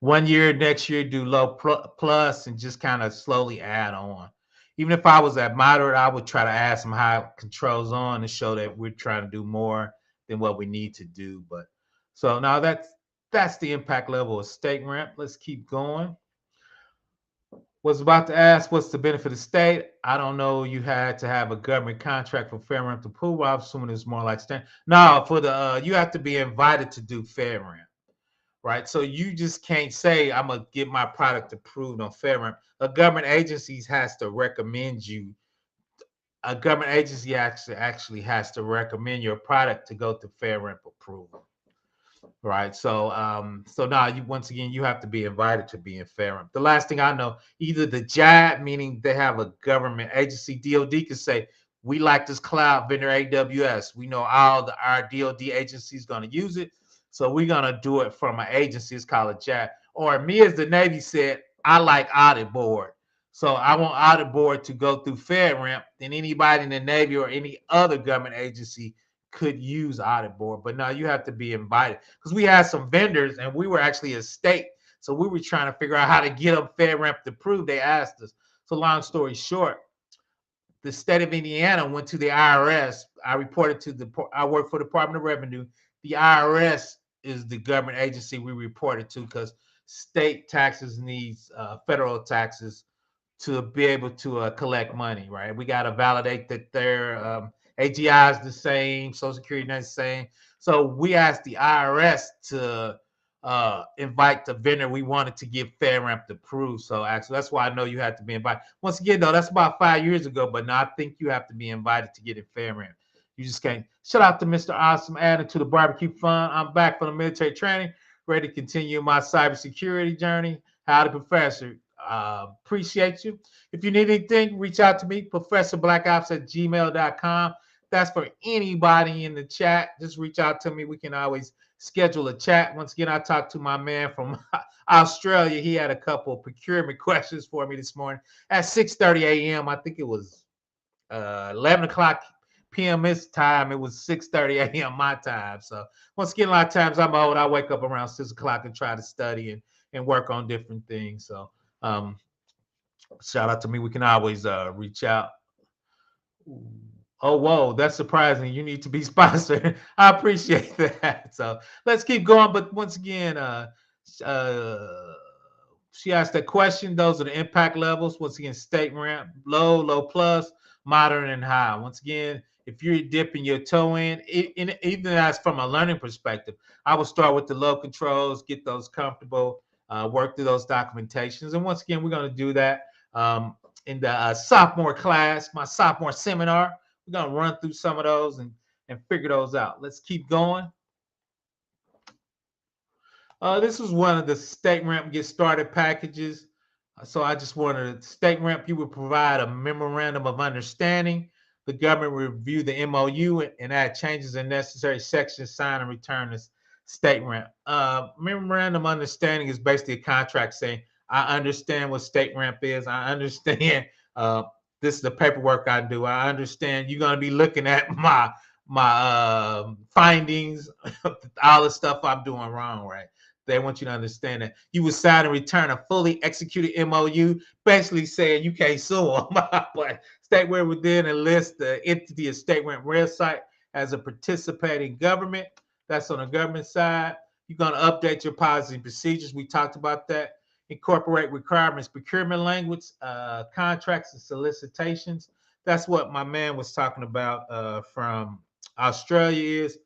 One year, next year, do low plus, and just kind of slowly add on. Even if I was at moderate, I would try to add some high controls on and show that we're trying to do more than what we need to do. But so now that's the impact level of StateRAMP. Let's keep going. Was about to ask, what's the benefit of state? I don't know. You had to have a government contract for FedRAMP to approve. I'm assuming it's more like state. No, for the you have to be invited to do FedRAMP, right? So you just can't say I'm gonna get my product approved on FedRAMP. A government agency has to recommend you. A government agency actually has to recommend your product to go to FedRAMP approval. Right. So now you once again you have to be invited to be in FedRAMP. The last thing I know, either the JAB, meaning they have a government agency, DoD can say, we like this cloud vendor AWS. We know our DoD agency is going to use it. So we're going to do it from an agency. It's called a JAB. Or me as the Navy said, I like audit board. So I want audit board to go through FedRAMP, then anybody in the Navy or any other government agency could use audit board. But now you have to be invited, because we had some vendors and we were actually a state. So we were trying to figure out how to get them FedRAMP to prove. They asked us. So long story short, the state of Indiana went to the IRS. I work for the Department of Revenue. The IRS is the government agency we reported to, because state taxes needs federal taxes to be able to collect money, right? We got to validate that their AGI is the same, Social Security is the same. So we asked the IRS to invite the vendor we wanted to give FedRAMP to prove. So actually, that's why I know you have to be invited. Once again, though, that's about 5 years ago, but now I think you have to be invited to get in FedRAMP. You just can't. Shout out to Mr. Awesome adding to the barbecue fun. I'm back from the military training, ready to continue my cybersecurity journey. Howdy, Professor. Appreciate you. If you need anything, reach out to me, ProfessorBlackOps@gmail.com. That's for anybody in the chat. Just reach out to me. We can always schedule a chat. Once again, I talked to my man from Australia. He had a couple of procurement questions for me this morning at 6:30 a.m. I think it was 11 o'clock p.m. his time. It was 6:30 a.m. my time. So once again, a lot of times I'm old. I wake up around 6 o'clock and try to study and work on different things. So shout out to me. We can always reach out. Oh, whoa, that's surprising. You need to be sponsored. I appreciate that. So let's keep going. But once again, she asked that question. Those are the impact levels. Once again, StateRAMP, low, low plus, moderate, and high. Once again, if you're dipping your toe in, even as from a learning perspective, I would start with the low controls, get those comfortable, work through those documentations. And once again, we're going to do that in the sophomore class, my sophomore seminar. We're going to run through some of those and figure those out. Let's keep going. This is one of the StateRAMP Get Started packages. So I just wanted to StateRAMP, you would provide a memorandum of understanding. The government will review the MOU and add changes in necessary sections, sign and return this StateRAMP. Memorandum understanding is basically a contract saying, I understand what StateRAMP is. I understand uh, this is the paperwork I do. I understand you're going to be looking at my findings, all the stuff I'm doing wrong, right? They want you to understand that you would sign and return a fully executed MOU, basically saying you can't sue them. But StateRAMP would then enlist the entity of StateRAMP website as a participating government. That's on the government side. You're going to update your policy and procedures. We talked about that. Incorporate requirements, procurement language, contracts and solicitations. That's what my man was talking about from Australia is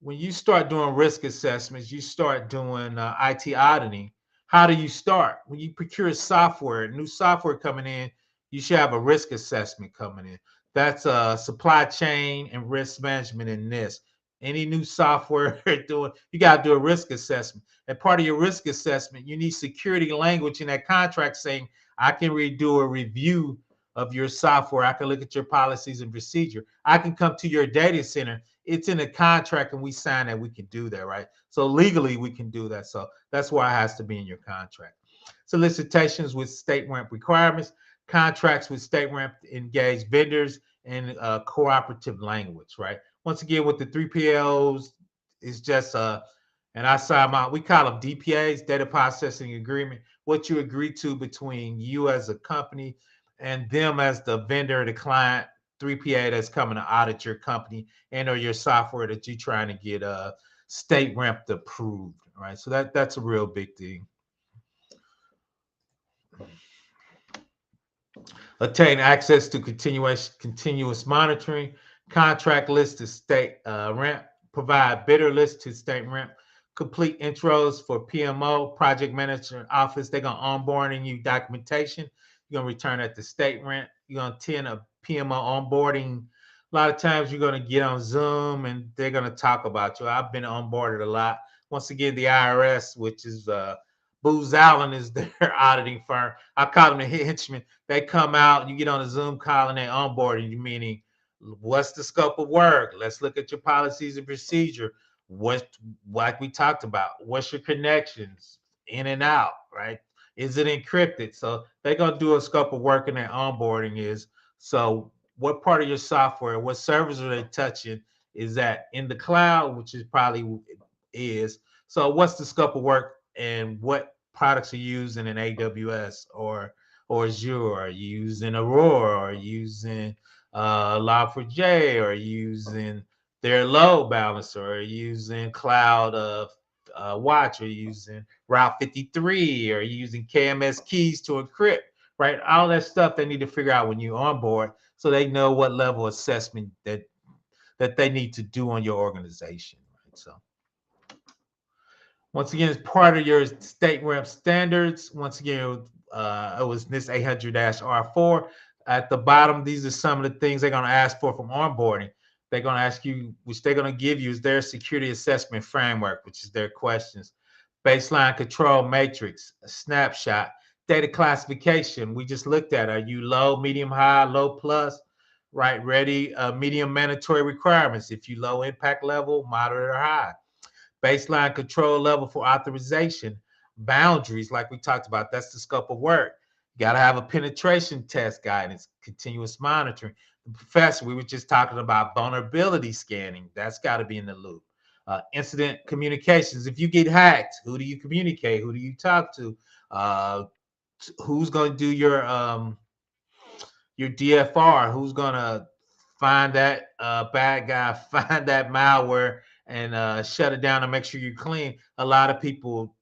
when you start doing risk assessments, you start doing IT auditing. How do you start? When you procure software, new software coming in, you should have a risk assessment coming in. That's supply chain and risk management in this. Any new software doing, you got to do a risk assessment. And part of your risk assessment, you need security language in that contract saying, I can redo a review of your software. I can look at your policies and procedure. I can come to your data center. It's in the contract and we sign that we can do that, right? So legally we can do that. So that's why it has to be in your contract. Solicitations with StateRAMP requirements, contracts with StateRAMP engage vendors in cooperative language, right? Once again, with the 3PLs, it's just and I sign my, we call them DPAs, data processing agreement, what you agree to between you as a company and them as the vendor, the client, 3PA that's coming to audit your company and or your software that you're trying to get StateRAMP approved, right? So that's a real big thing. Obtain access to continuous monitoring, contract list to StateRAMP, provide bidder list to StateRAMP, complete intros for PMO, project manager office. They're going to onboarding you documentation. You're going to return that to StateRAMP. You're going to attend a PMO onboarding. A lot of times you're going to get on Zoom and they're going to talk about you. I've been onboarded a lot. Once again, the IRS, which is Booz Allen is their auditing firm. I call them the henchmen. They come out, you get on a Zoom call and they onboarding you, meaning what's the scope of work? Let's look at your policies and procedure. What, like we talked about, what's your connections in and out, right? Is it encrypted? So they're gonna do a scope of work and their onboarding is. So what part of your software, what servers are they touching? Is that in the cloud, which is probably is. So what's the scope of work and what products are using in AWS or Azure? Are you using Aurora? Are you using Log4j? Or using their load balancer? Or using Cloud Watch? Or using Route 53? Or using KMS keys to encrypt? Right, all that stuff they need to figure out when you onboard, so they know what level of assessment that they need to do on your organization. Right, so. Once again, it's part of your StateRAMP standards. Once again, it was NIST 800-R4. At the bottom, these are some of the things they're going to ask for from onboarding. They're going to ask you, which they're going to give you, is their security assessment framework, which is their questions. Baseline control matrix, a snapshot, data classification. We just looked at, are you low, medium, high, low plus, right? Ready, medium mandatory requirements. If you low impact level, moderate or high. Baseline control level for authorization, boundaries, like we talked about, that's the scope of work. You got to have a penetration test guidance, continuous monitoring. The professor, we were just talking about vulnerability scanning. That's got to be in the loop. Incident communications. If you get hacked, who do you communicate? Who do you talk to? Who's going to do your DFR? Who's going to find that bad guy, find that malware, and shut it down and make sure you're clean? A lot of people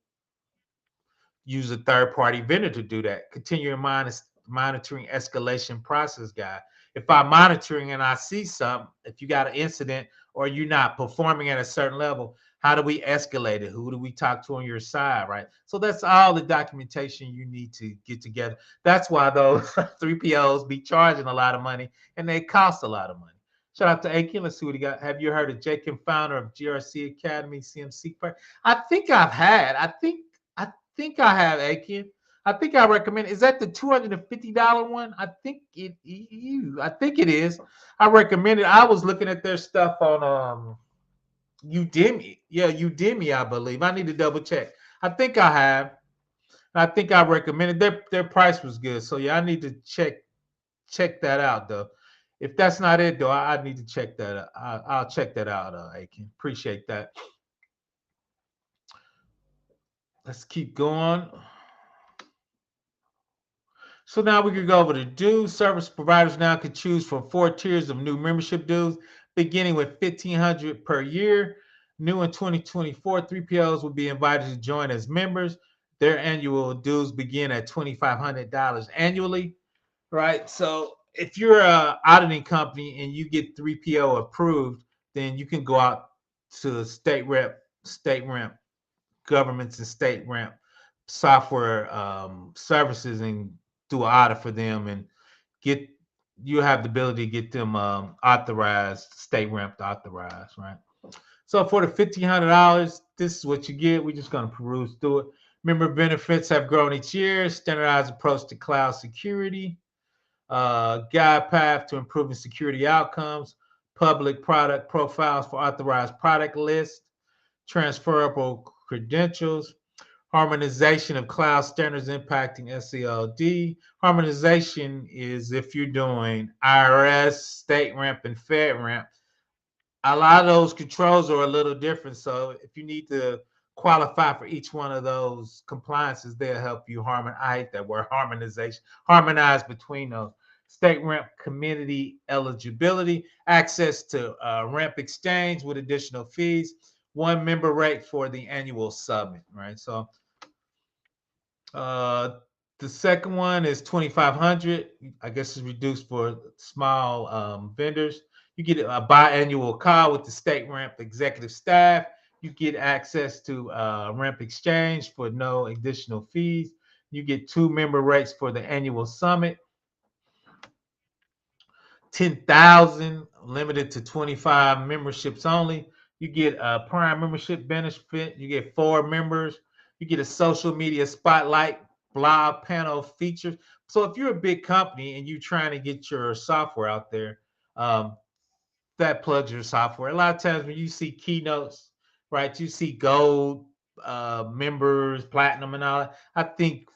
use a third-party vendor to do that. Continuing monitoring escalation process guide. If I'm monitoring and I see something, if you got an incident or you're not performing at a certain level, how do we escalate it? Who do we talk to on your side, right? So that's all the documentation you need to get together. That's why those 3POs be charging a lot of money and they cost a lot of money. Shout out to Aiken. Let's see what he got. Have you heard of Jacob, founder of GRC Academy, CMC? I think I've had. I think I have, Aiken. I think I recommend. Is that the $250 one? I think it is. I recommend it. I was looking at their stuff on Udemy. Yeah, Udemy, I believe. I need to double check. I think I have. I think I recommended their price was good. So yeah, I need to check that out though. If that's not it though, I need to check that out. I'll check that out, Aiken. Appreciate that. Let's keep going. So now we can go over to dues. Service providers now can choose from 4 tiers of new membership dues, beginning with $1,500 per year. New in 2024, 3PLs will be invited to join as members. Their annual dues begin at $2,500 annually, right? So if you're a auditing company and you get 3PO approved, then you can go out to state ramp governments and state ramp software services and do an audit for them and get you have the ability to get them authorized, state ramp authorized, right? So for the $1,500, this is what you get. We're just going to peruse through it. Member benefits have grown each year. Standardized approach to cloud security, guide path to improving security outcomes, public product profiles for authorized product lists, transferable credentials, harmonization of cloud standards impacting SELD. Harmonization is if you're doing IRS, state ramp, and fed ramp. A lot of those controls are a little different. So if you need to qualify for each one of those compliances, they'll help you harmonize. I hate that word harmonization. Harmonize between those. State ramp community eligibility, access to ramp exchange with additional fees, one member rate for the annual summit, right? So uh, the second one is 2,500. I guess it's reduced for small vendors. You get a biannual call with the state ramp executive staff. You get access to ramp exchange for no additional fees. You get 2 member rates for the annual summit. 10,000 limited to 25 memberships only. You get a prime membership benefit. You get 4 members. You get a social media spotlight blog panel features. So if you're a big company and you're trying to get your software out there, um, that plugs your software. A lot of times when you see keynotes, right, you see gold members, platinum, and all that. I think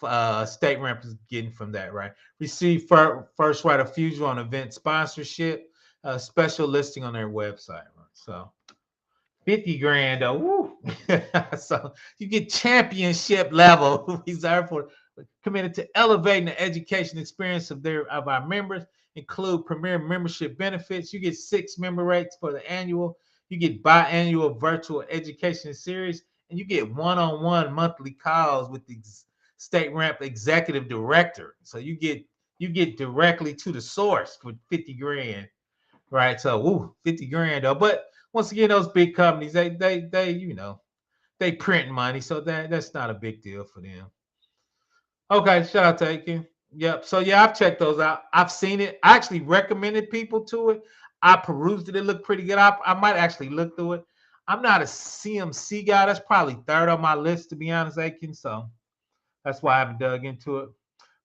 State Ramp is getting from that, right? Receive first right of refusal on event sponsorship, special listing on their website. Right? So 50 grand though. Woo. So you get championship level reserved for committed to elevating the education experience of our members, include premier membership benefits. You get 6 member rates for the annual, you get biannual virtual education series, and you get one-on-one monthly calls with the state ramp executive director. So you get directly to the source for 50 grand, right? So 50 grand though. But once again, those big companies, they print money, so that's not a big deal for them. Okay, shout out to Aiken. Yep. So yeah, I've checked those out. I've seen it. I actually recommended people to it. I perused it. It looked pretty good. I might actually look through it. I'm not a CMC guy. That's probably third on my list, to be honest, Aiken. So that's why I haven't dug into it.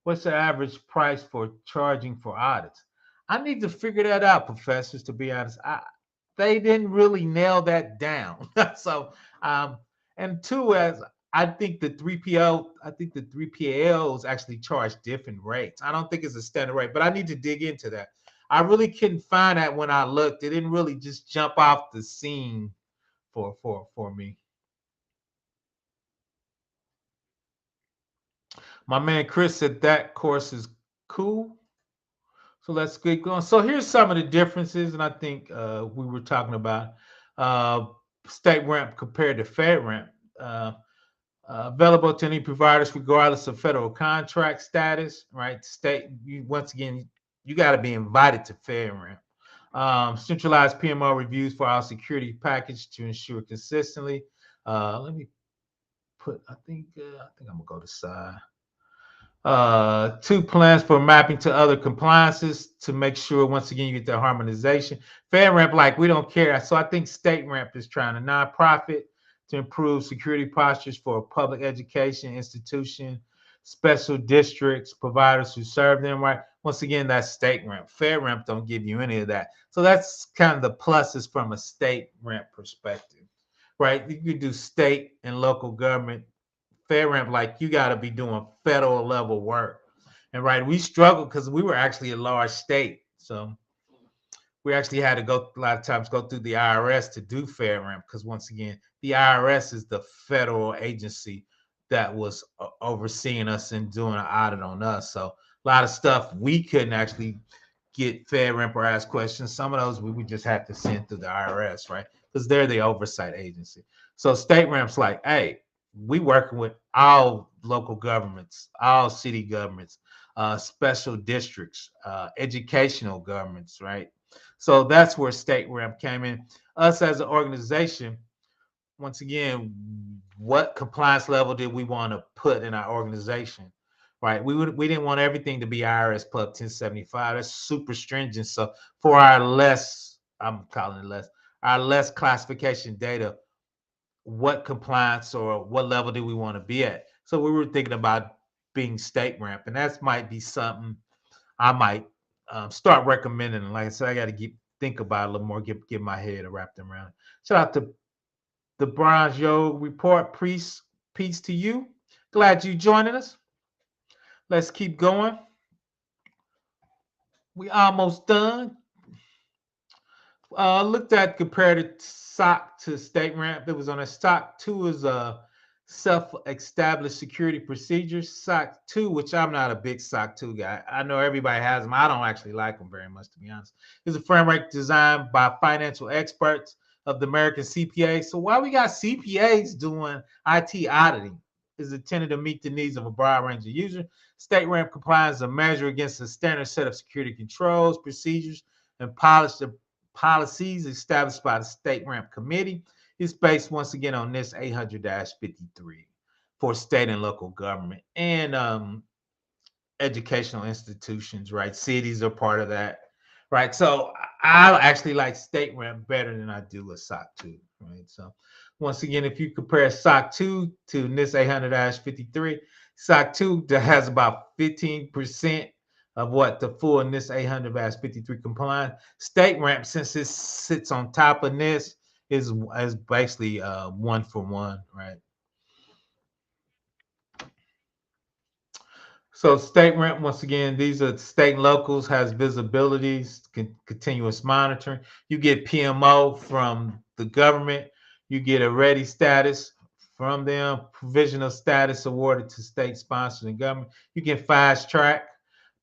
What's the average price for charging for audits? I need to figure that out, professors, to be honest. They didn't really nail that down. So, um, and two, as I think the 3PLs actually charge different rates. I don't think it's a standard rate, but I need to dig into that. I really couldn't find that when I looked. It didn't really just jump off the scene for me. My man Chris said that course is cool. So let's get going. So here's some of the differences, and I think we were talking about uh, state ramp compared to fed ramp. Uh, Available to any providers regardless of federal contract status, right? Once again, you got to be invited to fed ramp. Centralized PMO reviews for our security package to ensure consistently. Let me I think I'm gonna go to side. 2 plans for mapping to other compliances to make sure once again you get the harmonization. FedRAMP, like we don't care. So I think State Ramp is trying to nonprofit to improve security postures for public education institution, special districts, providers who serve them, right? Once again, that's State Ramp. FedRAMP don't give you any of that. So that's kind of the pluses from a State Ramp perspective. right? You could do state and local government. FedRAMP, like you got to be doing federal level work. And right, we struggled because we were actually a large state. So we actually had to go a lot of times go through the IRS to do FedRAMP because once again, the IRS is the federal agency that was overseeing us and doing an audit on us. So a lot of stuff we couldn't actually get FedRAMP or ask questions. Some of those we would just have to send through the IRS, right? Because they're the oversight agency. So StateRAMP's like, hey, we working with all local governments, all city governments, special districts, educational governments, right? So that's where StateRAMP came in. Us as an organization, once again, what compliance level did we want to put in our organization? Right. We didn't want everything to be IRS Pub 1075. That's super stringent. So for our less, I'm calling it less, our less classification data, what compliance or what level do we want to be at? So we were thinking about being StateRAMP, and that might be something I might start recommending. And like I said, I got to think about it a little more, get my head wrapped around it. Shout out to the Bronze Yo Report. Peace to you. Glad you joining us. Let's keep going. We almost done. Looked at compared SOC to StateRAMP. It was on a SOC 2 is a self-established security procedures. SOC 2, which I'm not a big SOC 2 guy. I know everybody has them. I don't actually like them very much, to be honest. It's a framework designed by financial experts of the American CPA. So while we got CPAs doing IT auditing, is intended to meet the needs of a broad range of users. StateRAMP compliance is a measure against a standard set of security controls, procedures, and policies established by the StateRAMP committee. It's based once again on this 800-53 for state and local government and educational institutions, right? Cities are part of that, right? So I actually like StateRAMP better than I do a SOC 2, right? So once again, if you compare SOC 2 to NIST 800-53, SOC 2 has about 15% of what the full NIST 800-53 compliant. StateRAMP, since it sits on top of NIST, is basically one for one, right? So StateRAMP, once again, these are state and locals, has visibilities, continuous monitoring. You get PMO from the government. You get a ready status from them, provisional status awarded to state sponsors and government. You get fast track.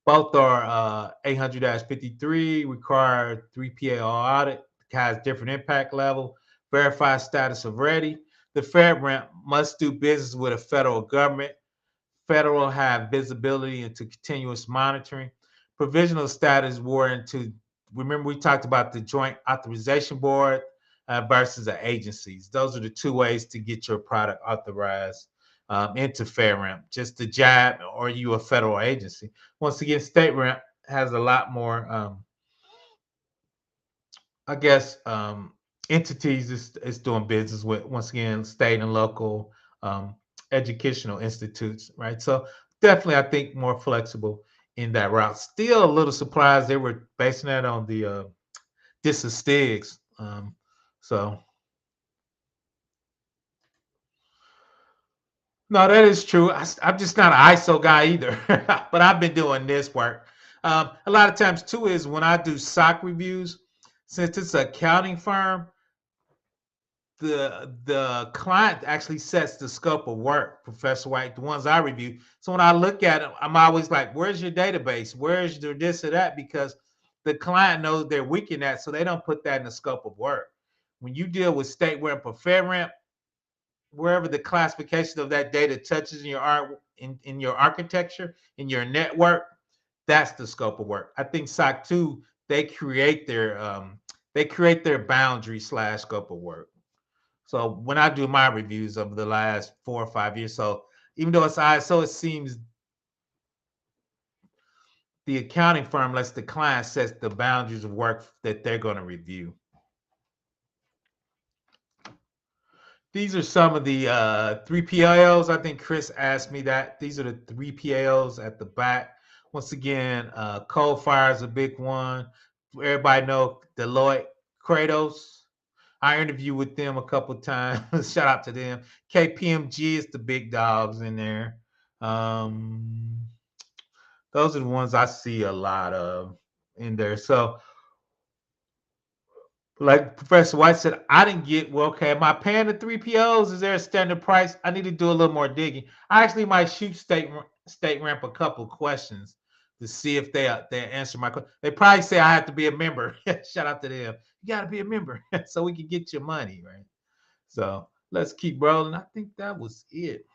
Both are 800-53, require 3PA audit, has different impact level, verify status of ready. The FedRAMP must do business with a federal government. Federal have visibility into continuous monitoring. Provisional status warrant to, remember we talked about the Joint Authorization Board versus the agencies. Those are the two ways to get your product authorized into FedRAMP, just the JAB or you a federal agency. Once again, StateRAMP has a lot more, I guess, entities is doing business with, once again, state and local educational institutes, right? So definitely, I think more flexible in that route. Still a little surprised they were basing that on the disastigs. So no, that is true. I'm just not an ISO guy either, but I've been doing this work. A lot of times too is when I do SOC reviews, since it's an accounting firm, the client actually sets the scope of work, Professor White, the ones I review. So when I look at it, I'm always like, where's your database? Where's your this or that? Because the client knows they're weak in that, so they don't put that in the scope of work. When you deal with StateRAMP or FedRAMP, wherever the classification of that data touches in your in your architecture, in your network, that's the scope of work. I think SOC 2, they create their boundary slash scope of work. So when I do my reviews over the last 4 or 5 years, so even though it's ISO, it seems the accounting firm lets the client set the boundaries of work that they're going to review. These are some of the 3PLs. I think Chris asked me that. These are the 3PLs at the back. Once again, coal fire is a big one. Everybody know Deloitte, Kratos. I interviewed with them a couple times. Shout out to them. KPMG is the big dogs in there. Um, those are the ones I see a lot of in there. So, like Professor White said, I didn't get, well, okay, am I paying the 3POs? Is there a standard price? I need to do a little more digging. I actually might shoot StateRAMP a couple questions to see if they answer my question. They probably say I have to be a member. Shout out to them. You got to be a member so we can get your money, right? So let's keep rolling. I think that was it.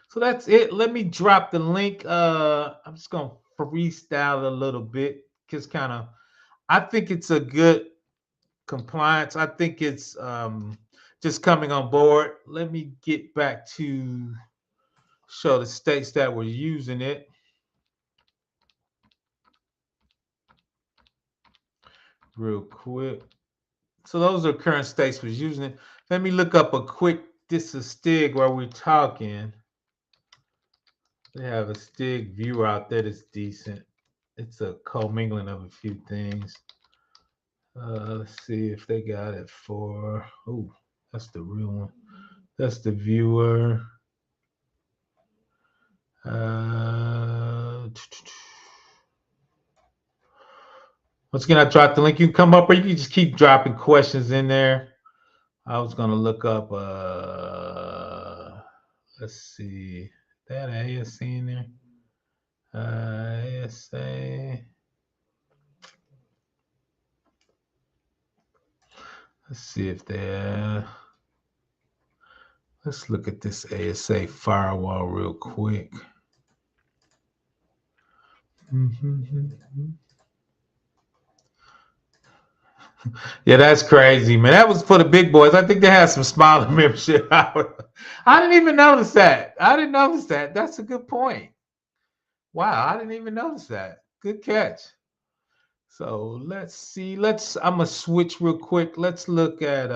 So that's it. Let me drop the link. I'm just gonna freestyle a little bit because kind of I think it's a good compliance. I think it's just coming on board. Let me get back to show the states that were using it real quick. So those are current states was using it. Let me look up a quick. This is STIG where we're talking. They have a STIG viewer out there that's decent. It's a commingling of a few things. Let's see if they got it for. Oh, that's the real one. That's the viewer. Once again, I dropped the link. You can come up, or you can just keep dropping questions in there. I was gonna look up. Let's see. That ASC in there. ASA. Let's see if they. Let's look at this ASA firewall real quick. Yeah, that's crazy, man. That was for the big boys. I think they had some smaller membership. I didn't even notice that. I didn't notice that. That's a good point. Wow, I didn't even notice that. Good catch. So let's see. I'm gonna switch real quick. Let's look at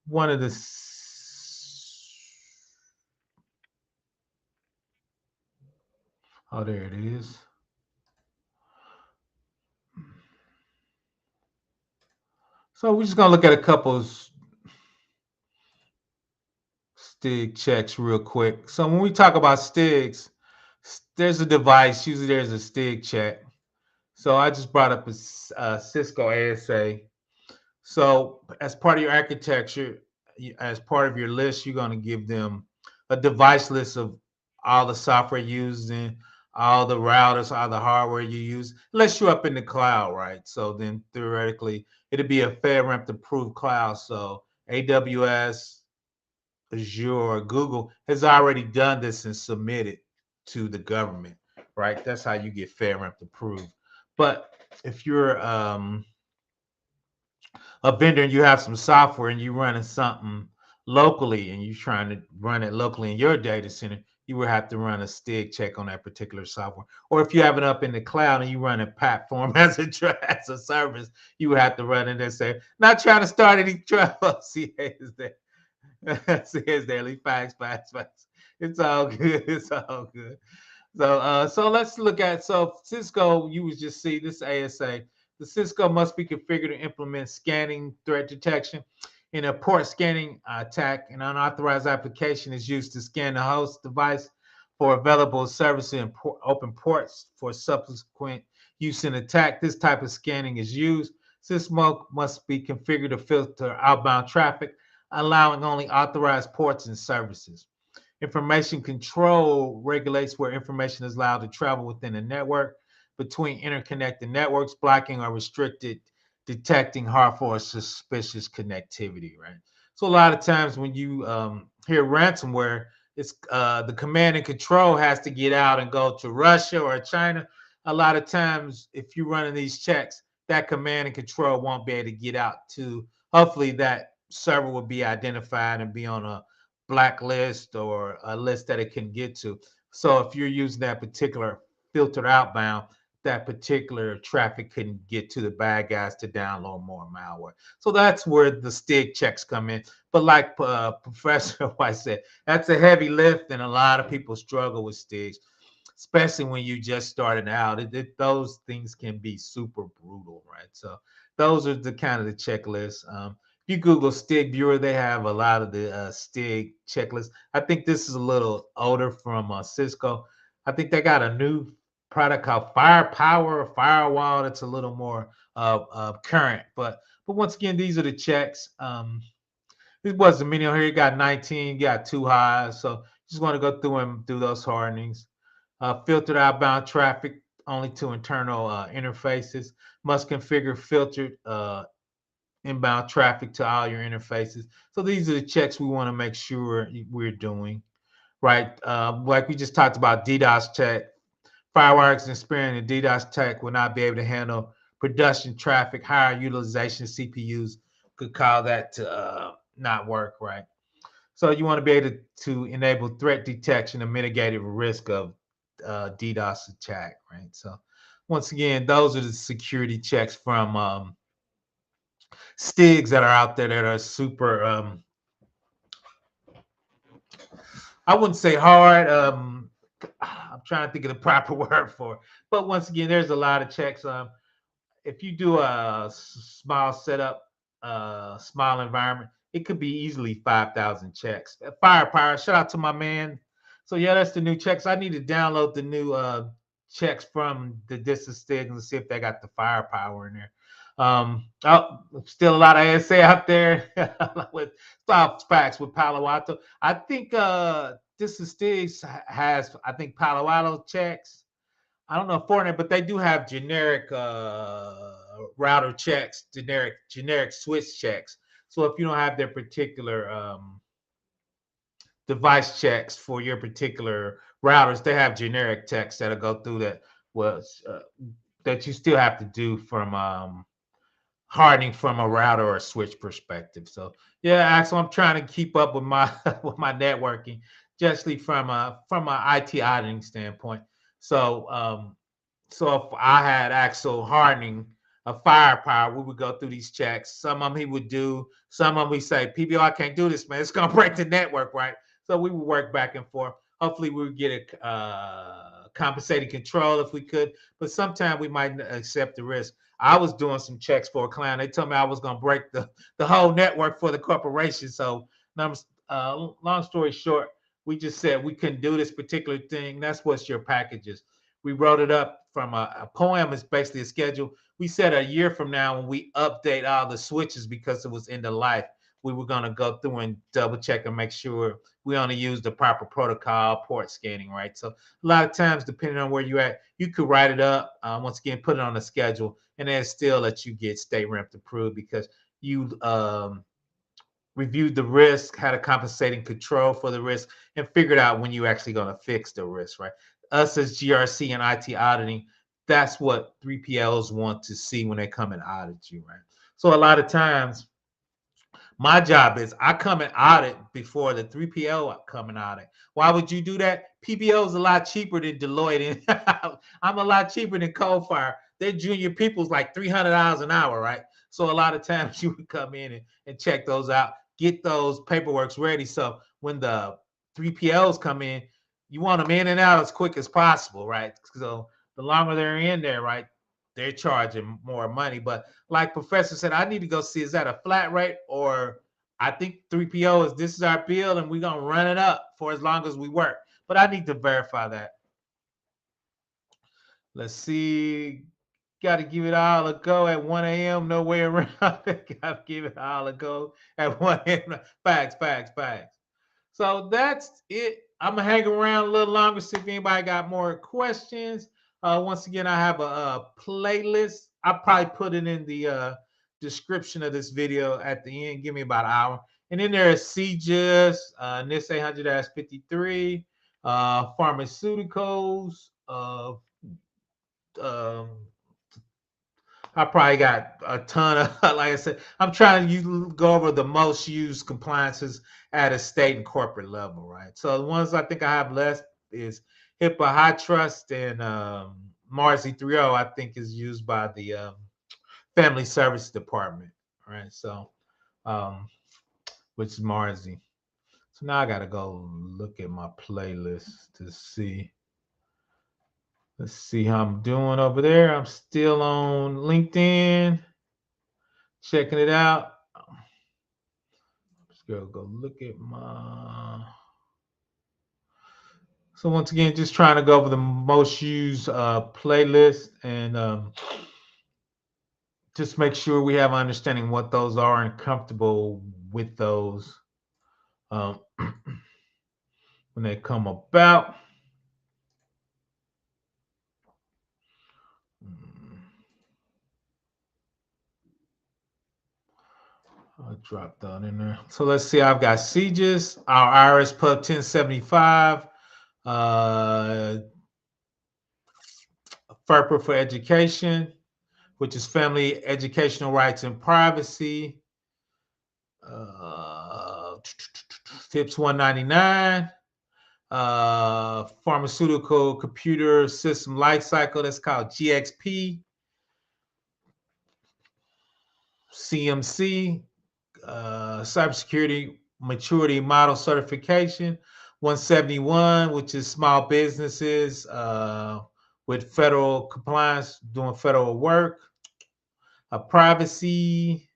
one of the oh, there it is. So we're just gonna look at a couple STIG checks real quick. So when we talk about STIGs, there's a device. Usually there's a STIG check. So I just brought up a Cisco ASA. So as part of your architecture, as part of your list, you're going to give them a device list of all the software used in all the routers, all the hardware you use, unless you're up in the cloud, right? So then theoretically, it'd be a FedRAMP approved cloud. So AWS, Azure, Google has already done this and submitted to the government, right? That's how you get FedRAMP approved. But if you're a vendor and you have some software and you're running something locally and you're trying to run it locally in your data center, you would have to run a STIG check on that particular software. Or if you have it up in the cloud and you run a platform as a service, you would have to run it and say, not trying to start any trouble. See, is there? See, is there? Facts. It's all good. It's all good. So let's look at Cisco. You would just see this ASA. The Cisco must be configured to implement scanning threat detection. In a port scanning attack, an unauthorized application is used to scan the host device for available services and open ports for subsequent use in attack. This type of scanning is used. Cisco must be configured to filter outbound traffic, allowing only authorized ports and services. Information control regulates where information is allowed to travel within a network between interconnected networks, blocking or restricted detecting harmful or suspicious connectivity, right? So a lot of times when you hear ransomware, it's the command and control has to get out and go to Russia or China. A lot of times, if you're running these checks, that command and control won't be able to get out to. Hopefully, that server will be identified and be on a blacklist or a list that it can get to. So if you're using that particular filtered outbound, that particular traffic couldn't get to the bad guys to download more malware. So that's where the STIG checks come in. But like Professor White said, that's a heavy lift, and a lot of people struggle with STIGs, especially when you just starting out. Those things can be super brutal, right? So those are the kind of the checklists. If you Google Stig Bureau, they have a lot of the Stig checklists. I think this is a little older from Cisco. I think they got a new product called Firepower or Firewall that's a little more current. But once again, these are the checks. This wasn't many on here. You got 19, you got two highs. So just want to go through and do those hardenings. Filtered outbound traffic only to internal interfaces. Must configure filtered inbound traffic to all your interfaces. So these are the checks we want to make sure we're doing, right? Like we just talked about DDoS check. Fireworks and sparing the DDoS check will not be able to handle production traffic. Higher utilization CPUs could cause that to not work, right? So you want to be able to enable threat detection and mitigate the risk of DDoS attack, right? So once again, those are the security checks from STIGs that are out there that are super, I wouldn't say hard. I'm trying to think of the proper word for it. But once again, there's a lot of checks. If you do a small setup, small environment, it could be easily 5,000 checks. Firepower, shout out to my man. So yeah, that's the new checks. I need to download the new checks from the distance stig and see if they got the firepower in there. Oh, still a lot of ASA out there with soft facts with Palo Alto. I think distance stigs has, I think Palo Alto checks. I don't know Fortinet, but they do have generic router checks, generic switch checks. So if you don't have their particular device checks for your particular routers, they have generic checks that'll go through that was that you still have to do from hardening from a router or a switch perspective. So yeah, Axel, I'm trying to keep up with my with my networking, justly from a IT auditing standpoint. So so if I had Axel hardening a firepower, we would go through these checks. Some of them he would do, some of them we say, PBO, I can't do this, man. It's gonna break the network, right? So we would work back and forth. Hopefully we would get a compensating control if we could, but sometimes we might accept the risk. I was doing some checks for a client. They told me I was going to break the whole network for the corporation. So, long story short, we just said we couldn't do this particular thing. That's what's your packages. We wrote it up from a poem. It's basically a schedule. We said a year from now when we update all the switches because it was end of life, we were going to go through and double check and make sure we only use the proper protocol, port scanning, right? So a lot of times, depending on where you're at, you could write it up, once again, put it on a schedule, and then still let you get StateRAMP approved because you reviewed the risk, had a compensating control for the risk, and figured out when you're actually going to fix the risk, right? Us as GRC and IT auditing, that's what 3PLs want to see when they come and audit you, right? So a lot of times, my job is I come and audit before the 3PL come and audit. Why would you do that? PBO is a lot cheaper than Deloitte. And I'm a lot cheaper than Coalfire. Their junior people's like $300 an hour, right? So a lot of times you would come in and check those out, get those paperworks ready. So when the 3PLs come in, you want them in and out as quick as possible, right? So the longer they're in there, right, they're charging more money. But like Professor said, I need to go see, is that a flat rate, or I think 3PO is, this is our bill and we're going to run it up for as long as we work. But I need to verify that. Let's see. Got to give it all a go at 1 a.m. No way around. Got to give it all a go at 1 a.m. Facts, facts, facts. So that's it. I'm gonna hang around a little longer, see if anybody got more questions. Once again, I have a playlist. I'll probably put it in the description of this video at the end. Give me about an hour. And then there is CGIS, NIS 800-53, pharmaceuticals. Um, I probably got a ton of, like I said, I'm trying to go over the most used compliances at a state and corporate level, right? So the ones I think I have left is HIPAA High Trust and MARSI 3.0, I think is used by the Family Service Department, right? So, which is MARSI. So now I got to go look at my playlist to see. Let's see how I'm doing over there. I'm still on LinkedIn. checking it out. Let's go look at my. So once again, just trying to go over the most used playlist and just make sure we have understanding what those are and comfortable with those um, when they come about. I'll drop down in there. So let's see. I've got Sieges, our IRS Pub 1075, uh, FERPA for Education, which is Family Educational Rights and Privacy, FIPS 199, Pharmaceutical Computer System Lifecycle, that's called GXP, CMC, Cybersecurity Maturity Model Certification, 171, which is small businesses with federal compliance, doing federal work, privacy,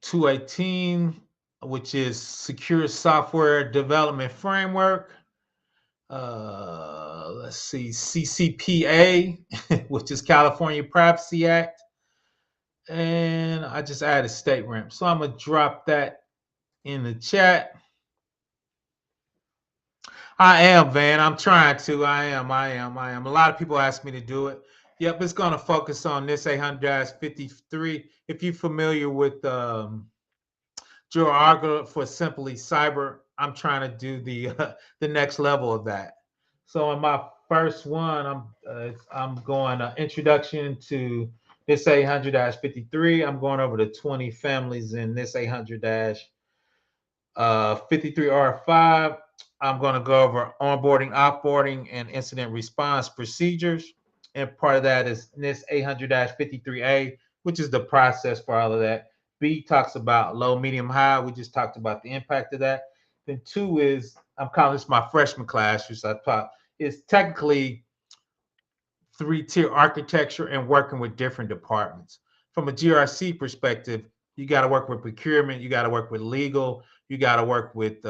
218, which is Secure Software Development Framework. Let's see, CCPA, which is California Privacy Act. And I just added StateRAMP. So I'm going to drop that in the chat. I am, Van. I'm trying to. I am. A lot of people ask me to do it. Yep, it's going to focus on this 800-53. If you're familiar with Joe Argo for Simply Cyber, I'm trying to do the next level of that. So in my first one, I'm going introduction to this 800-53. I'm going over the 20 families in this 800-53R5. I'm going to go over onboarding, offboarding, and incident response procedures. And part of that is NIST 800-53A, which is the process for all of that. B talks about low, medium, high. We just talked about the impact of that. Then 2 is, I'm calling this my freshman class, which I taught, is technically 3-tier architecture and working with different departments. From a GRC perspective, you got to work with procurement, you got to work with legal, you got to work with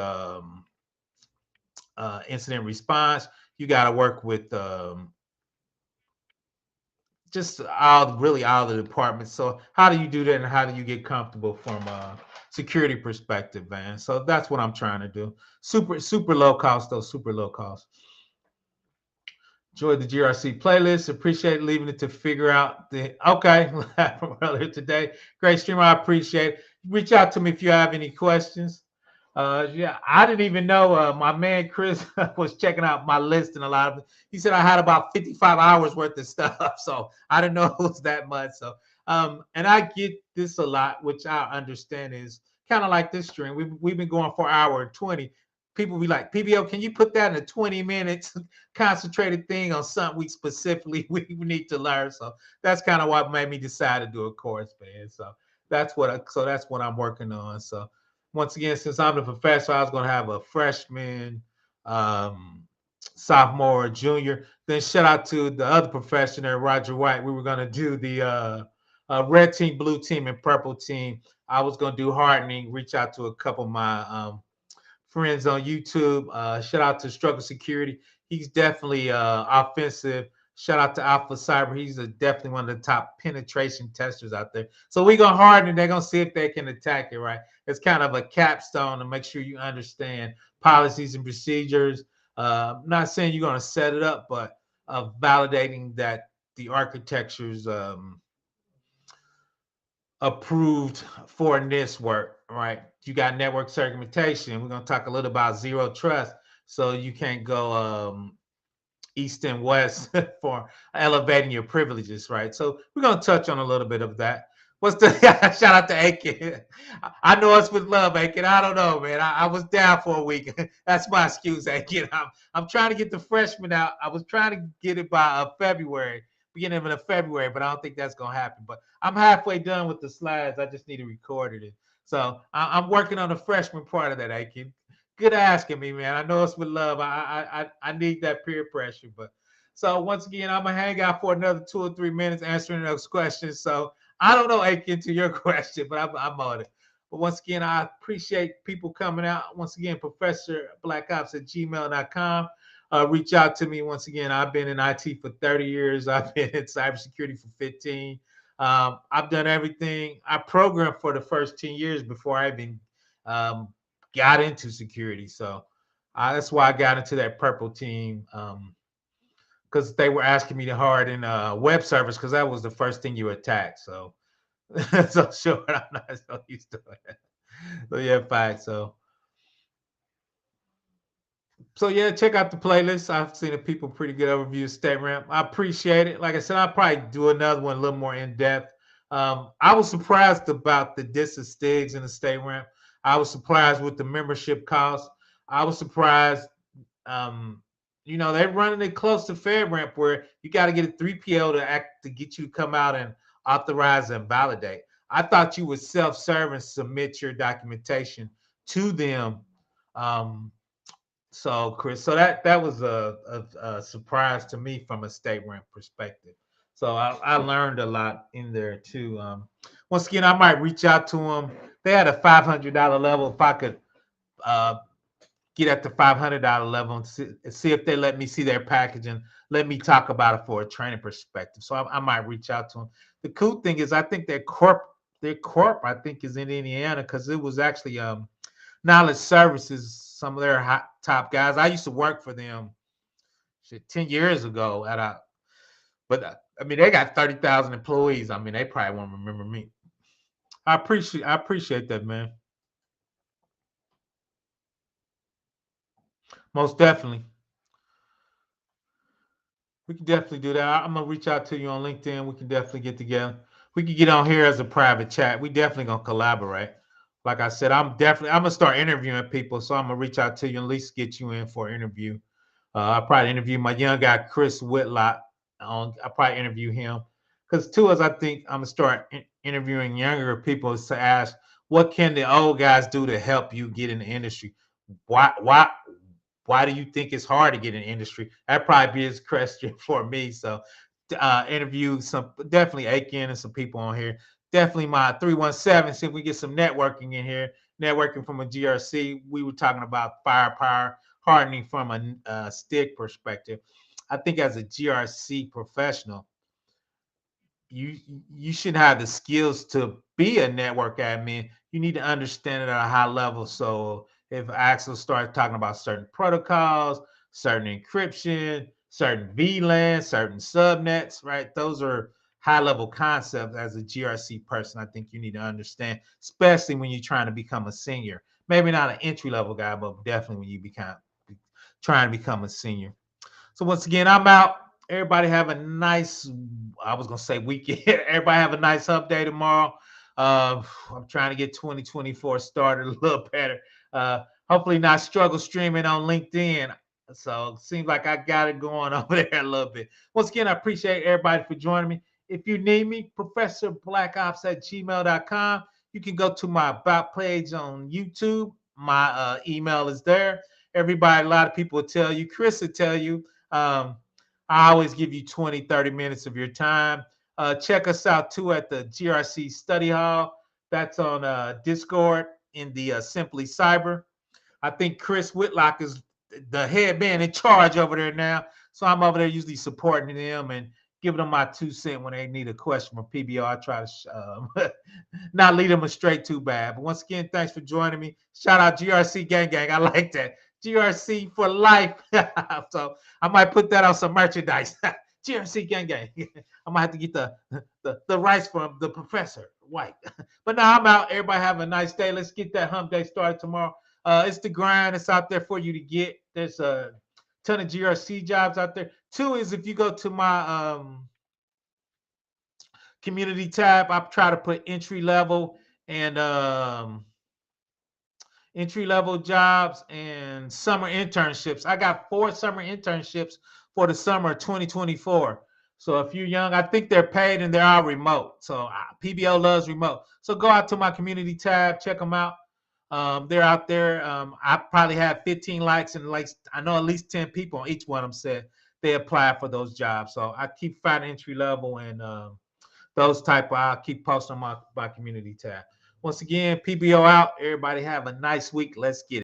incident response. You got to work with just all the departments. So how do you do that, and how do you get comfortable from a security perspective, man? So that's what I'm trying to do. Super low cost, though. Super low cost. Enjoy the GRC playlist. Appreciate leaving it to figure out the okay from earlier today. Great stream. I appreciate it. Reach out to me if you have any questions. Yeah, I didn't even know my man Chris was checking out my list and a lot of it. He said I had about 55 hours worth of stuff, so I didn't know it was that much. So, and I get this a lot, which I understand is kind of like this stream. We've been going for an hour and 20. People be like, PBO, can you put that in a 20 minutes concentrated thing on something we specifically we need to learn? So that's kind of what made me decide to do a course, man. So that's what I'm working on. So once again, since I'm the professor, I was going to have a freshman, sophomore, junior. Then shout out to the other professor there, Roger White. We were going to do the red team, blue team, and purple team. I was going to do hardening, reach out to a couple of my friends on YouTube. Shout out to Struggle Security. He's definitely offensive. Shout out to Alpha Cyber. He's definitely one of the top penetration testers out there. So we're going to harden it. They're going to see if they can attack it, right? It's kind of a capstone to make sure you understand policies and procedures. I'm not saying you're going to set it up, but validating that the architecture's approved for NIST work, right? You got network segmentation. We're going to talk a little about zero trust. So you can't go east and west for elevating your privileges, right? So we're going to touch on a little bit of that. What's the shout out to Aiken? I know us with love, Aiken. I don't know, man. I was down for a week. That's my excuse, Aiken. I'm trying to get the freshman out. I was trying to get it by February, beginning of February, but I don't think that's gonna happen. But I'm halfway done with the slides. I just need to record it. So I'm working on the freshman part of that, Aiken. Good asking me, man. I know it's with love. I need that peer pressure, but So once again, I'm gonna hang out for another 2 or 3 minutes answering those questions. So I don't know, Aiken, to your question, but I'm on it. But once again, I appreciate people coming out. Once again, ProfessorBlackOps at gmail.com. Reach out to me. Once again, I've been in IT for 30 years. I've been in cybersecurity for 15. I've done everything. I programmed for the first 10 years before I even um, got into security. So that's why I got into that purple team. Because they were asking me to harden web servers because that was the first thing you attack. So, so sure, I'm not so used to it. So yeah, fine. So yeah, check out the playlist. I've seen a people pretty good overview of StateRAMP. I appreciate it. Like I said, I'll probably do another one a little more in depth. I was surprised about the distance stigs in the StateRAMP. I was surprised with the membership cost. I was surprised. Um, they're running it close to FedRAMP where you got to get a 3PL to get you to come out and authorize and validate. I thought you would self-serve and submit your documentation to them. Um, so, Chris, so that was a surprise to me from a StateRAMP perspective. So I learned a lot in there too. Once again, I might reach out to them. They had a $500 level. If I could uh, get at the $500 level and see if they let me see their package and let me talk about it for a training perspective. So I might reach out to them. The cool thing is I think their corp I think is in Indiana because it was actually Knowledge Services, some of their top guys. I used to work for them 10 years ago but I mean they got 30,000 employees. I mean they probably won't remember me. I appreciate that, man. Most definitely. We can definitely do that. I'm gonna reach out to you on LinkedIn. We can definitely get together. We can get on here as a private chat. We definitely gonna collaborate. Like I said, I'm gonna start interviewing people. So I'm gonna reach out to you and at least get you in for an interview. I'll probably interview my young guy Chris Whitlock. I'll probably interview him because two is I think I'm gonna start interviewing younger people to ask what can the old guys do to help you get in the industry. Why do you think it's hard to get in the industry? That probably be his question for me. So interview some definitely Aiken and some people on here. Definitely my 317. See if we get some networking in here. Networking from a GRC. We were talking about firepower hardening from a stick perspective. I think as a GRC professional, you you should have the skills to be a network admin. You need to understand it at a high level. So if Axel starts talking about certain protocols, certain encryption, certain VLAN, certain subnets, right? Those are high level concepts as a GRC person. I think you need to understand, especially when you're trying to become a senior. Maybe not an entry level guy, but definitely when you become trying to become a senior. So once again, I'm out. Everybody have a nice, I was gonna say weekend. Everybody have a nice hump day tomorrow. I'm trying to get 2024 started a little better. Hopefully not struggle streaming on LinkedIn. So it seems like I got it going over there a little bit. Once again, I appreciate everybody for joining me. If you need me, ProfessorBlackOps at gmail.com. You can go to my about page on YouTube. My email is there. Everybody, a lot of people will tell you, Chris will tell you, I always give you 20, 30 minutes of your time. Check us out too at the GRC Study Hall. That's on Discord in the Simply Cyber. I think Chris Whitlock is the head man in charge over there now. So I'm over there usually supporting them and giving them my 2 cents when they need a question from PBO. I try to not lead them astray too bad. But once again, thanks for joining me. Shout out GRC Gang Gang. I like that. GRC for life. So I might put that on some merchandise. GRC Gang Gang. I might have to get the rights from the professor White. But now I'm out. Everybody have a nice day. Let's get that hump day started tomorrow. It's the grind. It's out there for you to get. There's a ton of GRC jobs out there. Two is if you go to my community tab, I try to put and entry level jobs and summer internships. I got 4 summer internships for the summer of 2024. So if you're young, I think they're paid and they're all remote. So PBO loves remote. So go out to my community tab, check them out. They're out there. I probably have 15 likes and likes. I know at least 10 people on each one of them said they apply for those jobs. So I keep finding entry level and those type of, I'll keep posting on my community tab. Once again, PBO out. Everybody have a nice week. Let's get it.